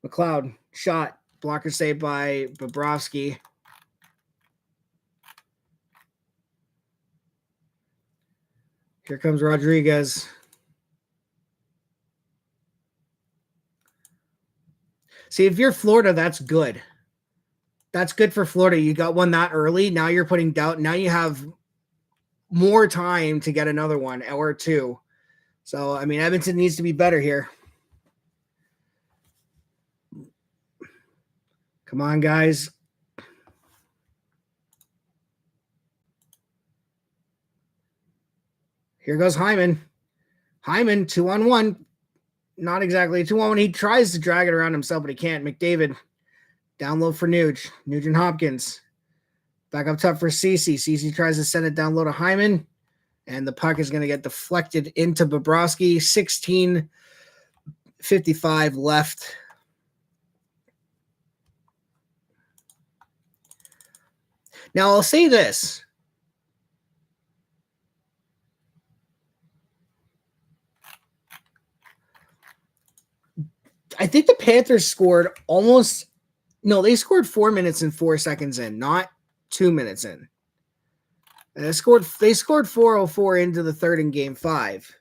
McLeod. Shot. Blocker saved by Bobrovsky. Here comes Rodriguez. See, if you're Florida, that's good. That's good for Florida. You got one that early. Now you're putting doubt. Now you have more time to get another one or two. So, I mean, Edmonton needs to be better here. Come on, guys. Here goes Hyman. Hyman, 2-on-1. Not exactly 2-on-1. He tries to drag it around himself, but he can't. McDavid. Down low for Nuge. Nugent Hopkins. Back up top for Cece. Cece tries to send it down low to Hyman. And the puck is going to get deflected into Bobrovsky. 16:55 left. Now, I'll say this. I think the Panthers scored they scored 4 minutes and 4 seconds in, not 2 minutes in. And they scored 4:04 into the third in Game 5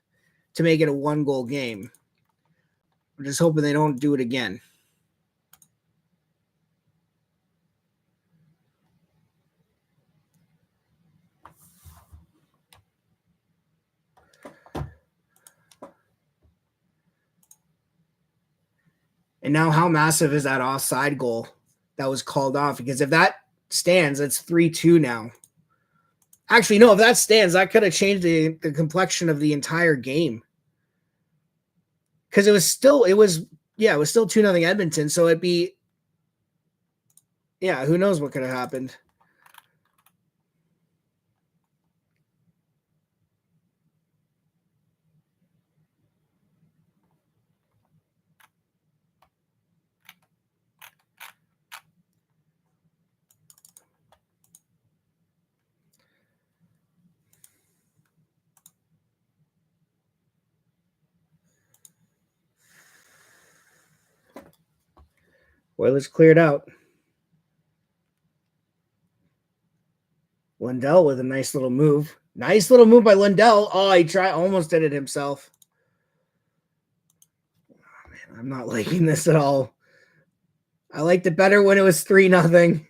to make it a 1-goal game. I'm just hoping they don't do it again. And now how massive is that offside goal that was called off? Because if that stands, it's 3-2 now. Actually, no, if that stands, that could have changed the complexion of the entire game. Because it was still 2-0 Edmonton. So it'd be, who knows what could have happened. Oilers cleared out. Lundell with a nice little move. Nice little move by Lundell. Oh, he almost did it himself. Oh, man, I'm not liking this at all. I liked it better when it was 3-0.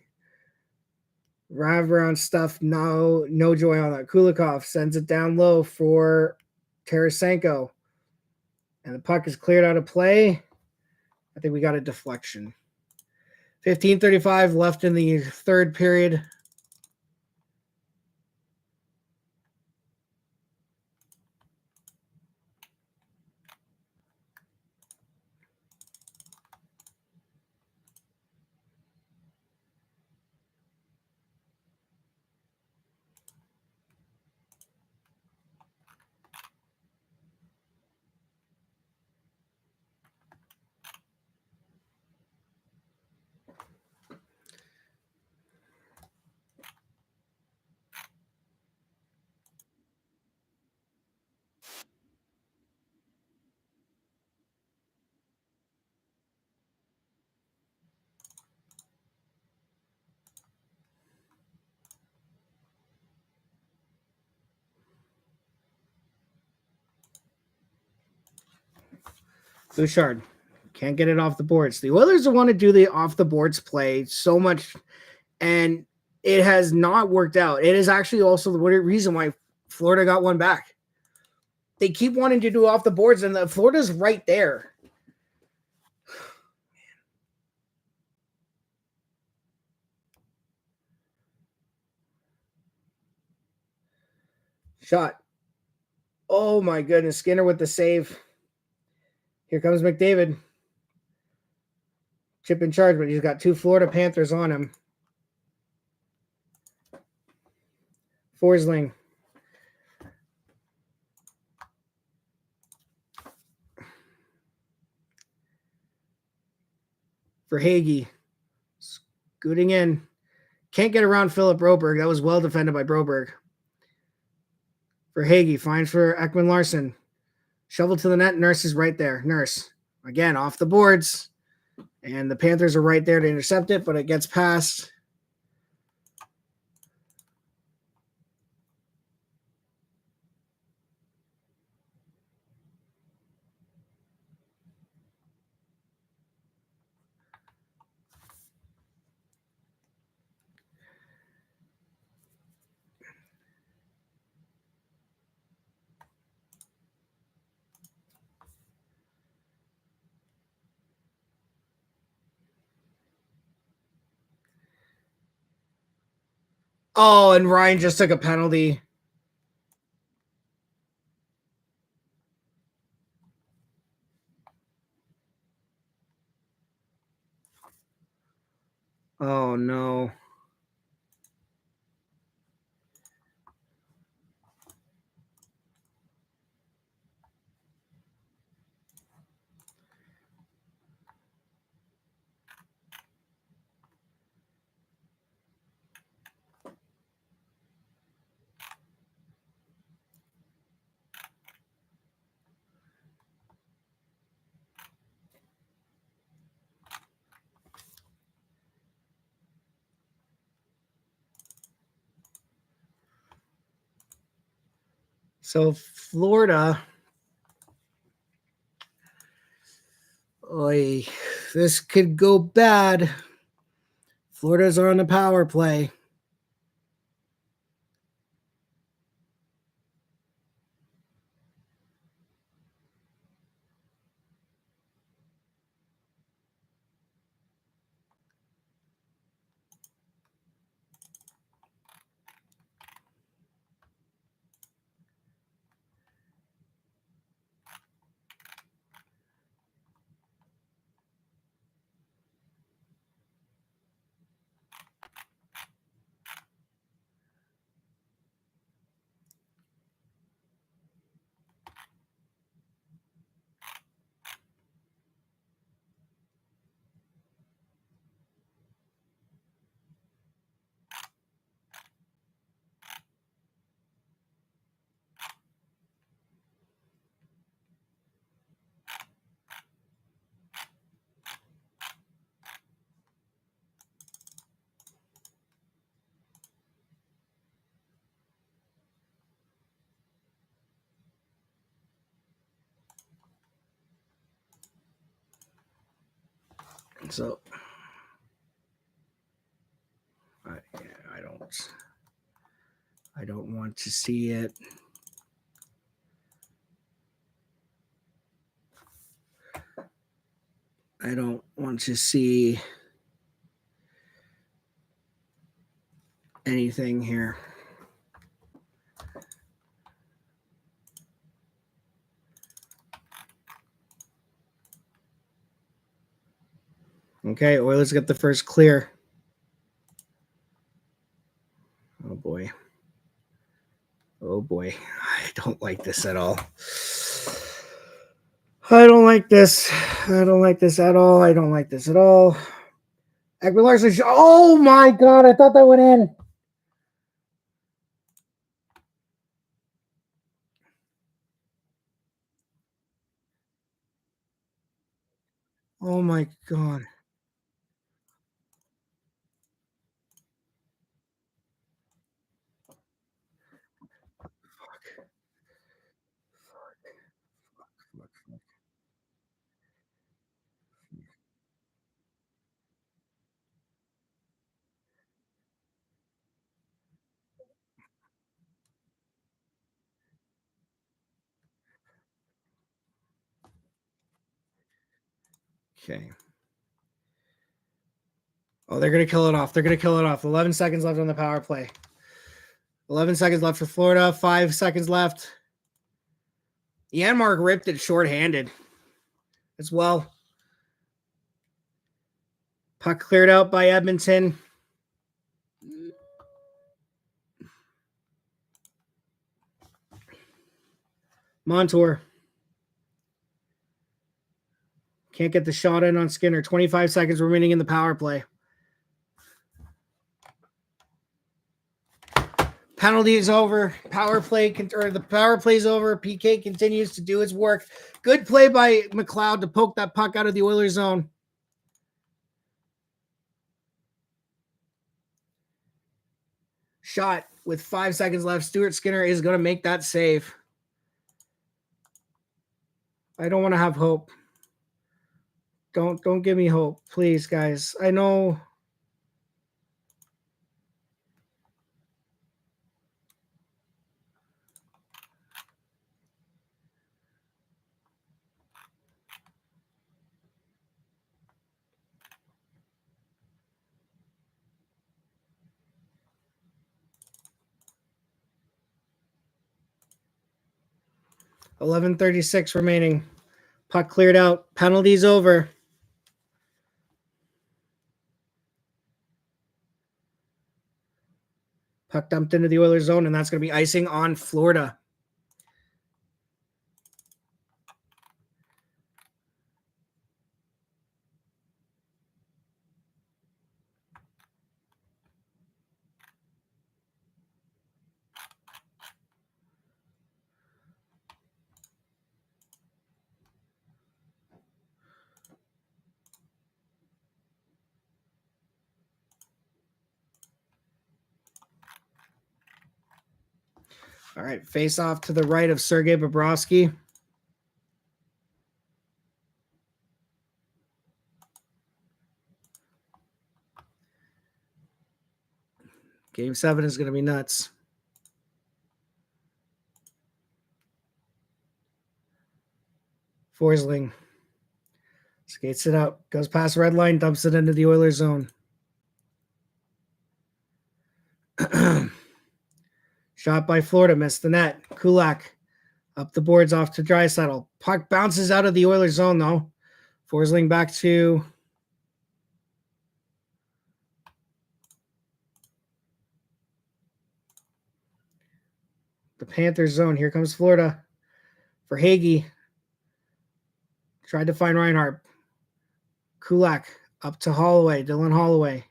Wraparound stuff. No joy on that. Kulikov sends it down low for Tarasenko. And the puck is cleared out of play. I think we got a deflection. 15:35 left in the third period. Bouchard can't get it off the boards. The Oilers want to do the off the boards play so much, and it has not worked out. It is actually also the reason why Florida got one back. They keep wanting to do off the boards, and Florida's right there. Shot. Oh my goodness. Skinner with the save. Here comes McDavid. Chip in charge, but he's got 2 Florida Panthers on him. Forsling. For Hagee. Scooting in. Can't get around Philip Broberg. That was well defended by Broberg. For Hagee. Finds for Ekman Larson. Shovel to the net. Nurse is right there. Nurse. Again, off the boards. And the Panthers are right there to intercept it, but it gets past. Oh, and Ryan just took a penalty. Oh, no. So Florida, this could go bad. Florida's on the power play. So I don't want to see it. I don't want to see anything here. Okay, Oilers get the first clear. Oh boy. Oh boy. I don't like this at all. I don't like this. I don't like this at all. I don't like this at all. Ekman Larson. Oh my God. I thought that went in. Oh my God. Okay. Oh, they're going to kill it off. They're going to kill it off. 11 seconds left on the power play. 11 seconds left for Florida. 5 seconds left. Janmark ripped it shorthanded as well. Puck cleared out by Edmonton. Montour. Can't get the shot in on Skinner. 25 seconds remaining in the power play. Penalty is over. The power play is over. PK continues to do its work. Good play by McLeod to poke that puck out of the Oilers zone. Shot with 5 seconds left. Stuart Skinner is going to make that save. I don't want to have hope. Don't give me hope, please, guys. I know. $11:36 remaining. Puck cleared out. Penalties over. Puck dumped into the Oilers zone, and that's going to be icing on Florida. All right, face off to the right of Sergei Bobrovsky. Game 7 is going to be nuts. Forsling skates it out, goes past red line, dumps it into the Oilers zone. Shot by Florida, missed the net. Kulak up the boards off to Draisaitl. Puck bounces out of the Oilers zone, though. Forsling back to the Panthers zone. Here comes Florida for Hagee. Tried to find Reinhart. Kulak up to Holloway. Dylan Holloway.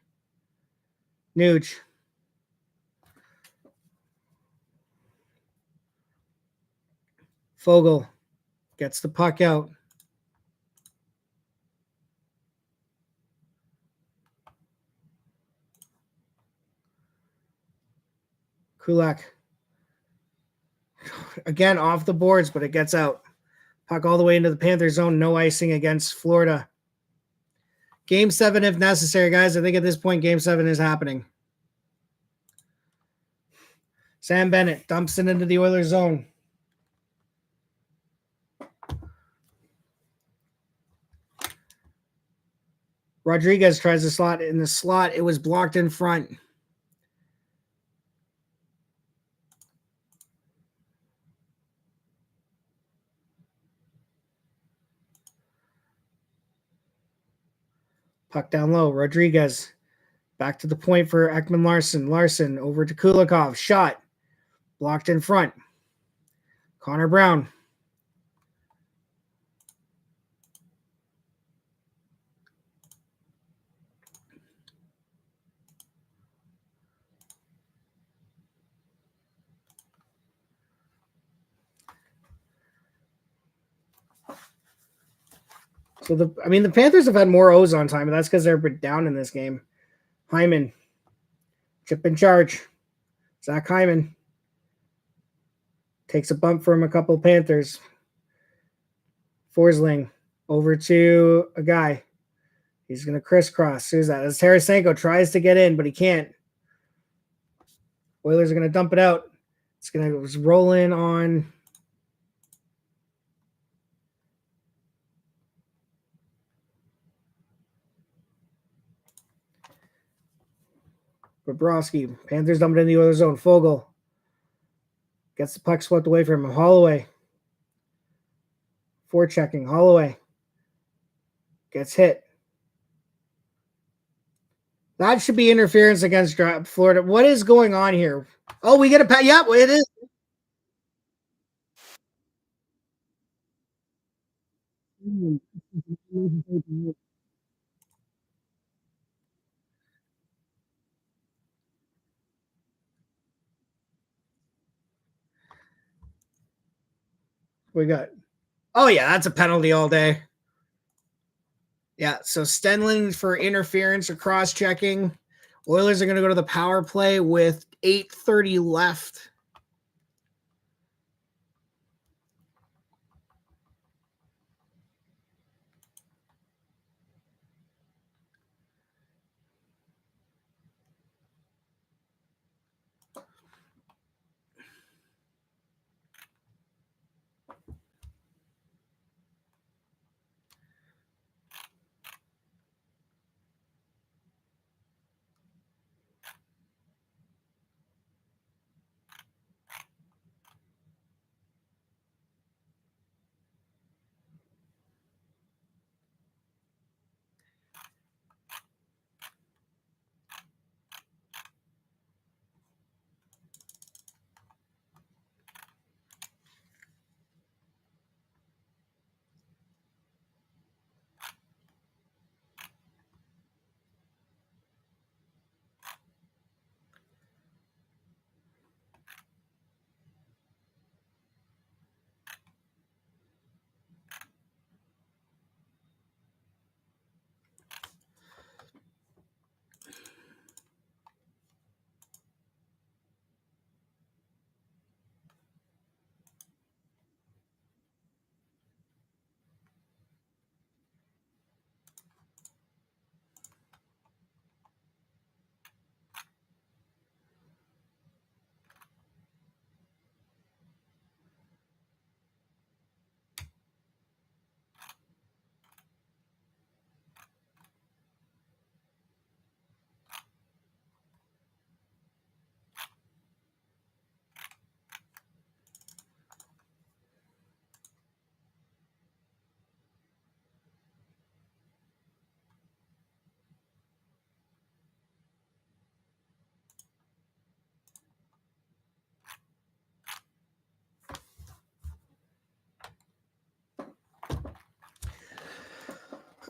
Nuge. Fogle gets the puck out. Kulak. Again, off the boards, but it gets out. Puck all the way into the Panthers zone. No icing against Florida. Game 7 if necessary, guys. I think at this point, Game 7 is happening. Sam Bennett dumps it into the Oilers zone. Rodriguez tries to slot in the slot. It was blocked in front. Puck down low. Rodriguez back to the point for Ekman Larson. Larson over to Kulikov. Shot. Blocked in front. Connor Brown. So the Panthers have had more O's on time, but that's because they're down in this game. Hyman. Chip in charge. Zach Hyman. Takes a bump from a couple Panthers. Forsling over to a guy. He's going to crisscross. Who's that? As Tarasenko tries to get in, but he can't. Oilers are going to dump it out. It's going to roll in on Bobrovsky. Panthers dump it in the Oilers zone. Fogle gets the puck swept away from him. Holloway. Forechecking. Holloway gets hit. That should be interference against Florida. What is going on here? Oh, we get a pat. Yeah, it is. We got. Oh yeah, that's a penalty all day. Yeah, so Stanley for interference or cross-checking. Oilers are going to go to the power play with 8:30 left.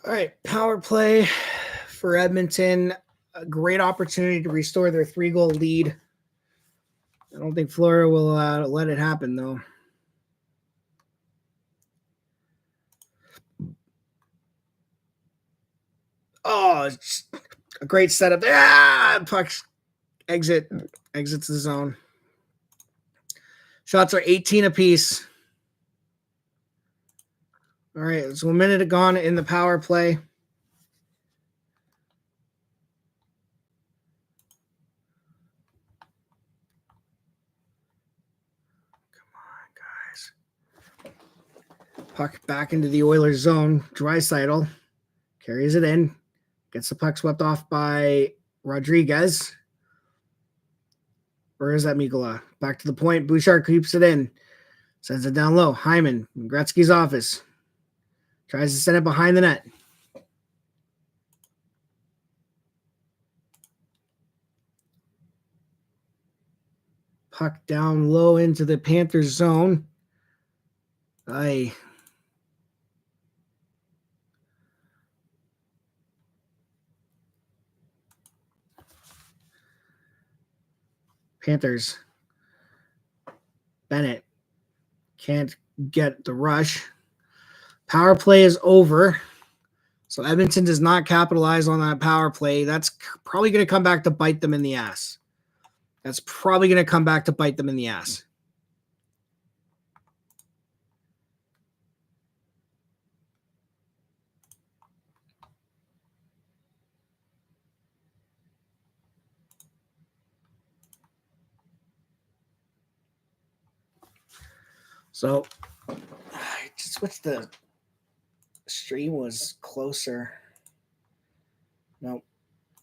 All right, power play for Edmonton. A great opportunity to restore their 3-goal lead. I don't think Florida will let it happen, though. Oh, it's a great setup there. Puck exits the zone. Shots are 18 apiece. All right, so a minute gone in the power play. Come on, guys. Puck back into the Oilers zone. Draisaitl carries it in. Gets the puck swept off by Rodriguez. Or is that Mikola? Back to the point. Bouchard keeps it in. Sends it down low. Hyman, Gretzky's office. Tries to send it behind the net. Puck down low into the Panthers zone. Panthers. Bennett can't get the rush. Power play is over. So Edmonton does not capitalize on that power play. That's probably going to come back to bite them in the ass. So I just wish the stream was closer. Nope.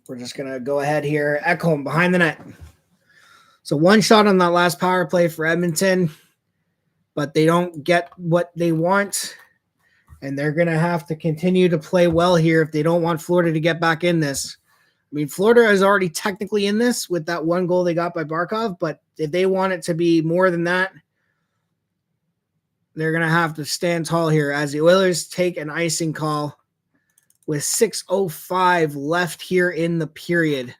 We're just going to go ahead here. Ekholm behind the net. So one shot on that last power play for Edmonton, but they don't get what they want. And they're going to have to continue to play well here if they don't want Florida to get back in this. I mean, Florida is already technically in this with that one goal they got by Barkov, but if they want it to be more than that, they're going to have to stand tall here as the Oilers take an icing call with 6:05 left here in the period.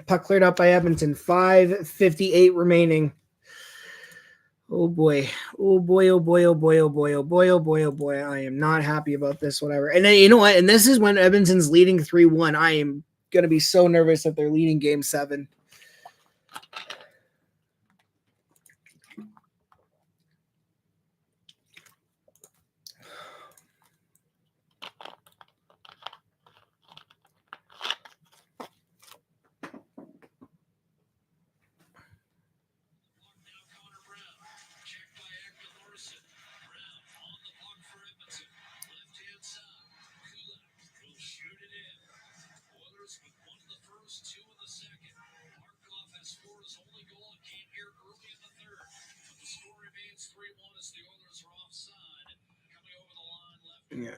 Puck cleared up by Edmonton. 5:58 remaining. Oh boy. Oh boy. Oh boy. Oh boy. Oh boy. Oh boy. Oh boy. Oh boy. I am not happy about this, whatever. And then, you know what? And this is when Edmonton's leading 3-1. I am going to be so nervous if they're leading game 7. Yeah.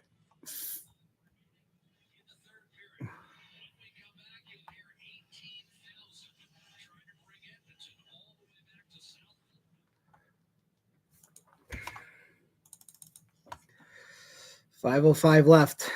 .505 left.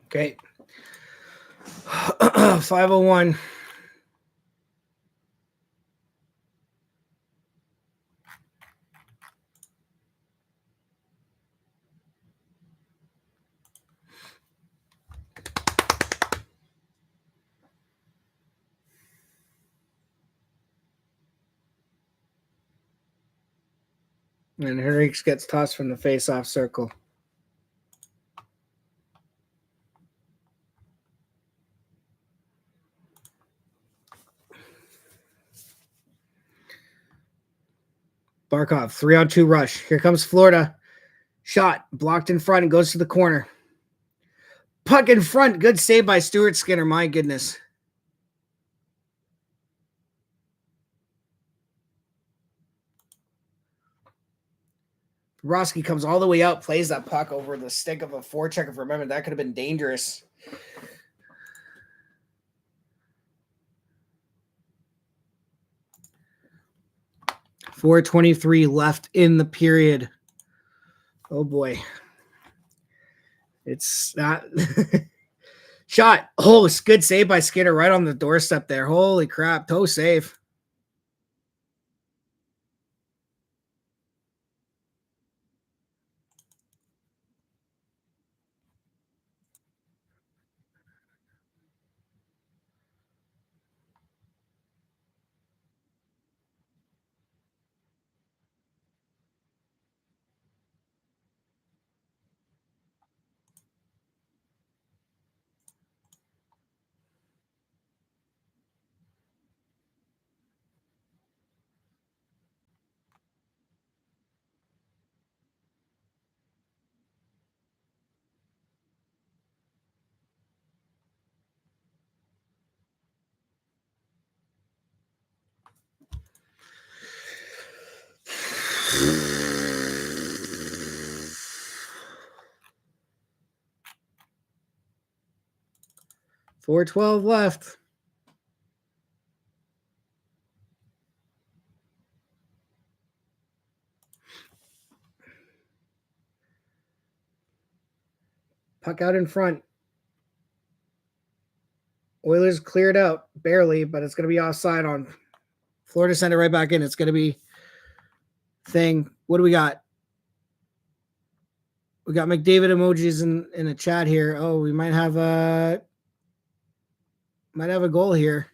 Okay. 501. And Henriques gets tossed from the face-off circle. Barkov, 3-on-2 rush. Here comes Florida. Shot, blocked in front and goes to the corner. Puck in front. Good save by Stuart Skinner. My goodness. Roski comes all the way out, plays that puck over the stick of a forecheck. If remember, that could have been dangerous. .423 left in the period. Oh boy. It's not shot. Oh, it's good save by Skinner right on the doorstep there. Holy crap. Toe save. .412 left. Puck out in front. Oilers cleared out barely, but it's going to be offside on Florida. Send it right back in. It's going to be thing. What do we got? We got McDavid emojis in the chat here. Oh, we might have a goal here.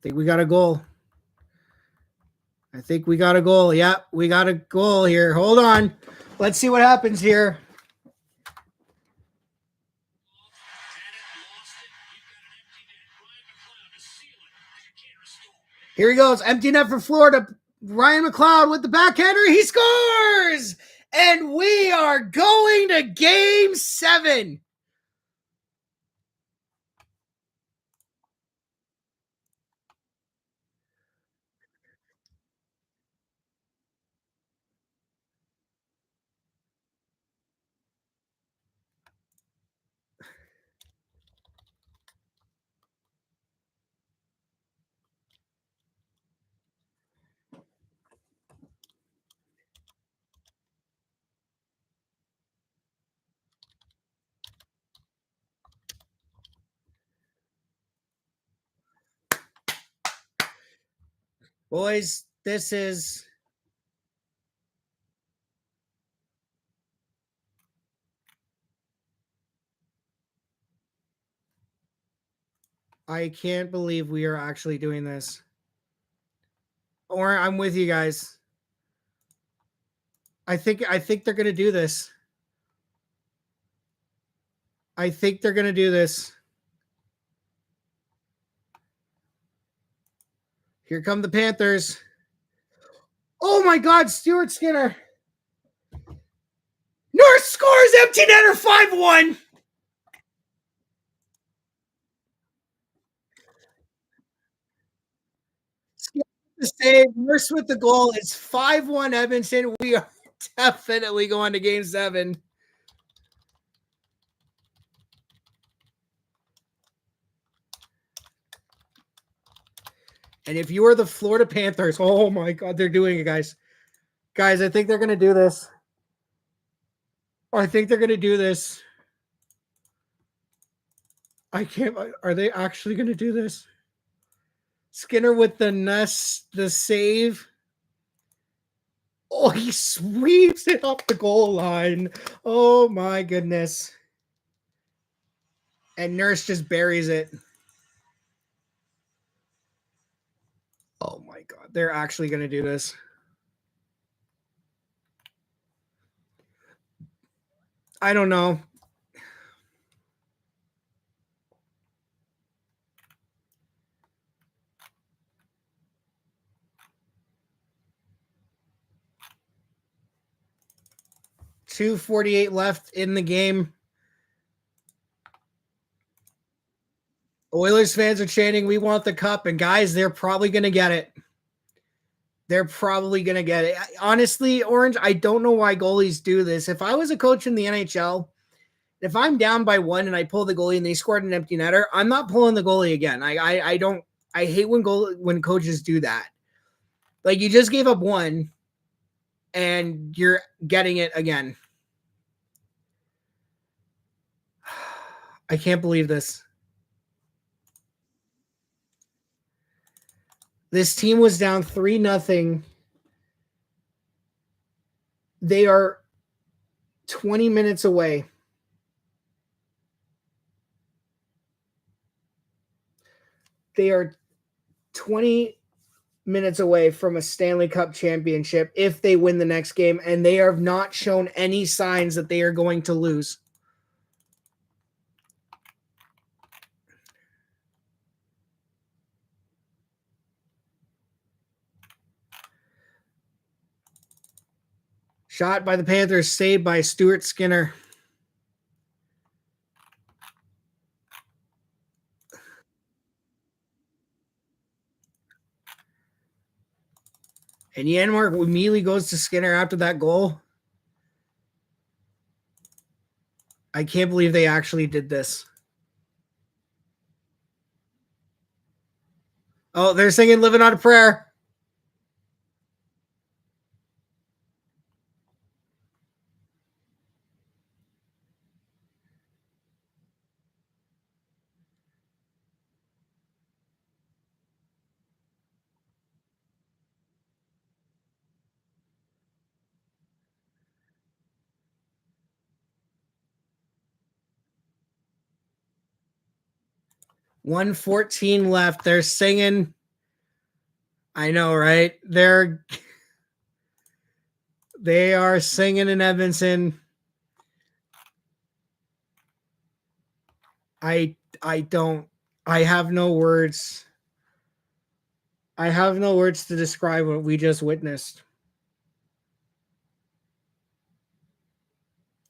I think we got a goal. Yeah, we got a goal here. Hold on. Let's see what happens here. Here he goes. Empty net for Florida. Ryan McLeod with the backhander. He scores! And we are going to game 7. Boys, this is I can't believe we are actually doing this. Or I'm with you guys. I think they're going to do this. I think they're going to do this. Here come the Panthers. Oh my God, Stuart Skinner. North scores, empty netter 5-1. The save, Nurse with the goal. It's 5-1 Edmonton. We are definitely going to game 7. And if you are the Florida Panthers, oh my God, they're doing it, guys. Guys, I think they're going to do this. I think they're going to do this. I can't. Are they actually going to do this? Skinner with the save. Oh, he sweeps it up the goal line. Oh my goodness. And Nurse just buries it. Oh my God. They're actually going to do this. I don't know. .248 left in the game. Oilers fans are chanting, "We want the cup," and guys, they're probably going to get it. They're probably going to get it. Honestly, Orange, I don't know why goalies do this. If I was a coach in the NHL, if I'm down by 1 and I pull the goalie and they scored an empty netter, I'm not pulling the goalie again. I don't. I hate when coaches do that. Like, you just gave up 1 and you're getting it again. I can't believe this. This team was down 3-0. They are 20 minutes away. They are 20 minutes away from a Stanley Cup championship if they win the next game, and they have not shown any signs that they are going to lose. Shot by the Panthers, saved by Stuart Skinner. And Yanmark immediately goes to Skinner after that goal. I can't believe they actually did this. Oh, they're singing "Living on a Prayer." .114 left. They're singing. I know, right? They are singing in Edmonton. I have no words. I have no words to describe what we just witnessed.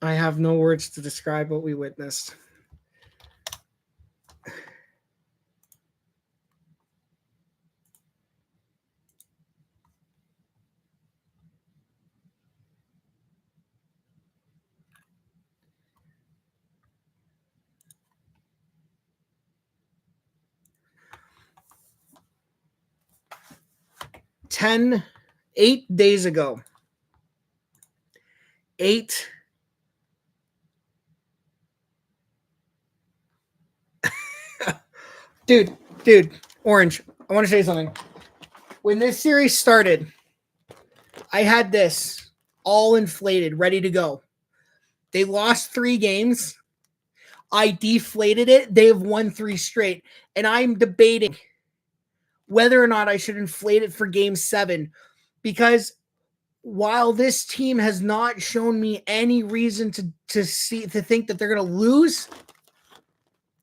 I have no words to describe what we witnessed. Eight days ago. 8 Dude, Orange, I want to say something. When this series started, I had this all inflated, ready to go. They lost 3 games. I deflated it. They have won 3 straight. And I'm debating whether or not I should inflate it for game 7. Because while this team has not shown me any reason to think that they're going to lose,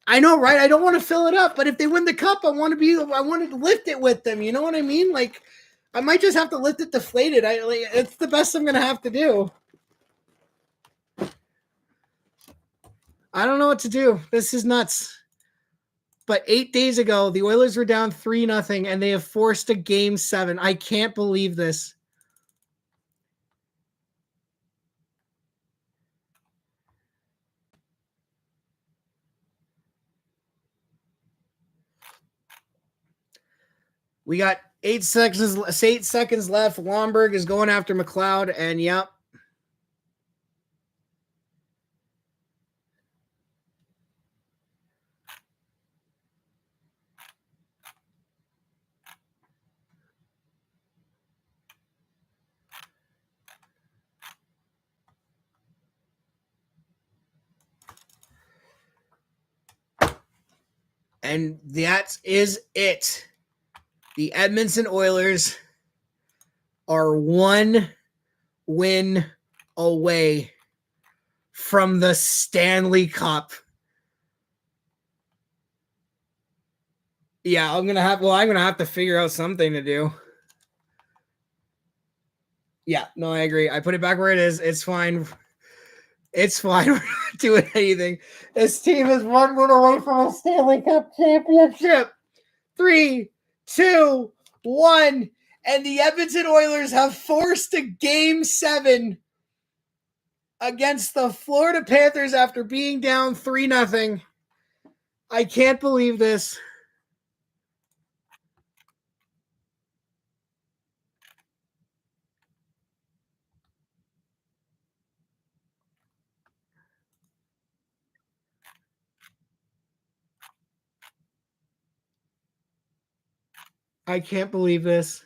I know, right? I don't want to fill it up, but if they win the cup, I want to lift it with them. You know what I mean? Like, I might just have to lift it deflated. It's the best I'm going to have to do. I don't know what to do. This is nuts. But 8 days ago, the Oilers were down 3-0, and they have forced a game 7. I can't believe this. We got 8 seconds left. Lomberg is going after McLeod, and yep. And that is it. The Edmonton Oilers are 1 win away from the Stanley Cup. Yeah, I'm gonna have to figure out something to do. Yeah, no, I agree. I put it back where it is. It's fine. It's fine. We're not doing anything. This team is 1 win away from a Stanley Cup championship. 3, 2, 1. And the Edmonton Oilers have forced a Game 7 against the Florida Panthers after being down 3-0. I can't believe this. I can't believe this.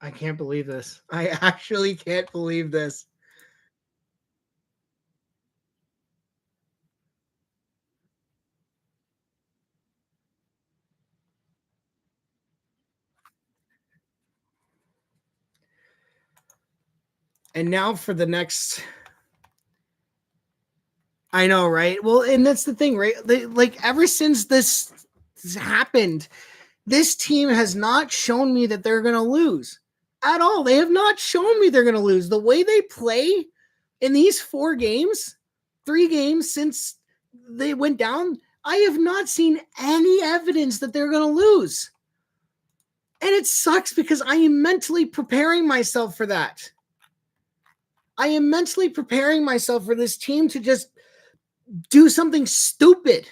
I can't believe this. I actually can't believe this. And now for the next. I know, right? Well, and that's the thing, right? Like ever since this happened, this team has not shown me that they're going to lose at all. They have not shown me they're going to lose. The way they play in these 4 games, 3 games since they went down, I have not seen any evidence that they're going to lose. And it sucks because I am mentally preparing myself for that. I am mentally preparing myself for this team to just do something stupid.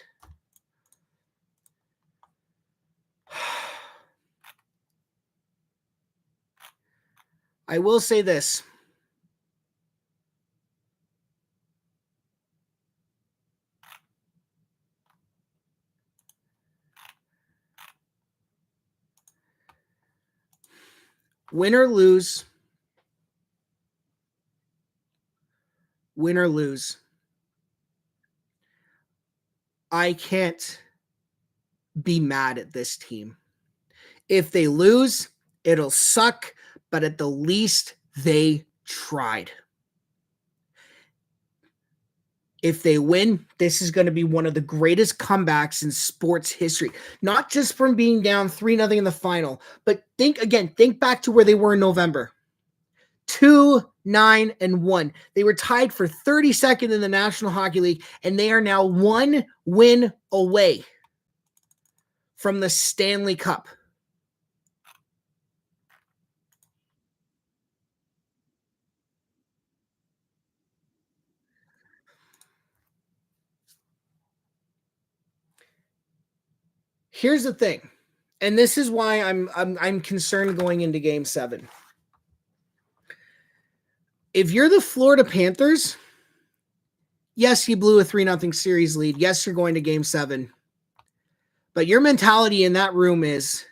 I will say this. Win or lose, I can't be mad at this team. If they lose, it'll suck, but at the least they tried. If they win, this is going to be one of the greatest comebacks in sports history. Not just from being down 3-0 in the final, but think back to where they were in November. 2-9-1. They were tied for 32nd in the National Hockey League, and they are now 1 win away from the Stanley Cup. Here's the thing, and this is why I'm concerned going into Game 7. If you're the Florida Panthers, yes, you blew a 3-0 series lead. Yes, you're going to Game 7. But your mentality in that room is,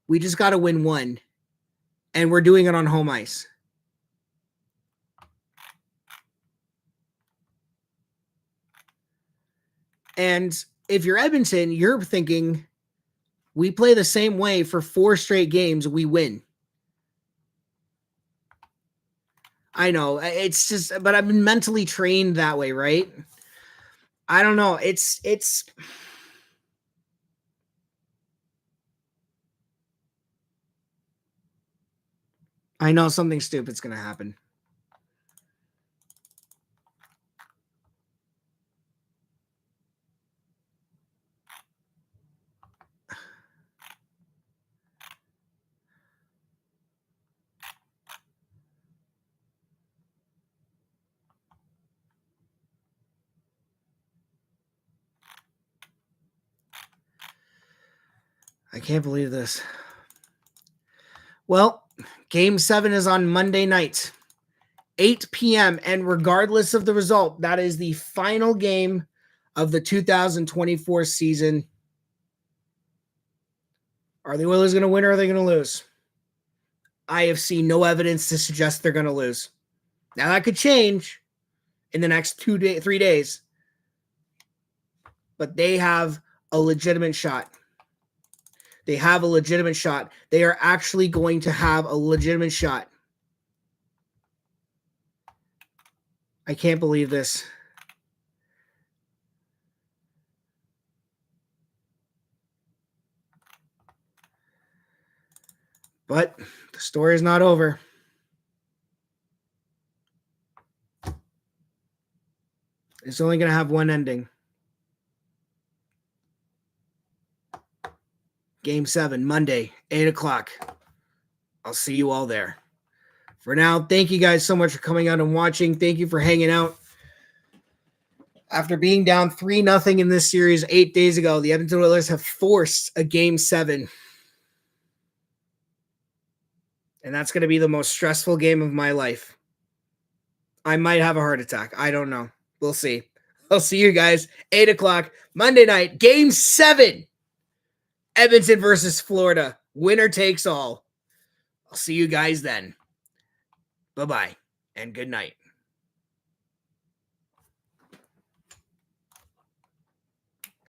we just got to win 1, and we're doing it on home ice. And if you're Edmonton, you're thinking, we play the same way for 4 straight games, we win. I know, it's just, but I've been mentally trained that way, right? I don't know. It's I know something stupid's going to happen. I can't believe this. Well, Game 7 is on Monday night, 8 p.m. And regardless of the result, that is the final game of the 2024 season. Are the Oilers going to win or are they going to lose? I have seen no evidence to suggest they're going to lose. Now that could change in the next 3 days, but they have a legitimate shot. They have a legitimate shot. They are actually going to have a legitimate shot. I can't believe this. But the story is not over. It's only going to have one ending. Game 7, Monday, 8 o'clock. I'll see you all there. For now, thank you guys so much for coming out and watching. Thank you for hanging out. After being down 3-0 in this series 8 days ago, the Edmonton Oilers have forced a Game 7. And that's going to be the most stressful game of my life. I might have a heart attack. I don't know. We'll see. I'll see you guys 8 o'clock Monday night. Game 7. Edmonton versus Florida. Winner takes all. I'll see you guys then. Bye-bye and good night.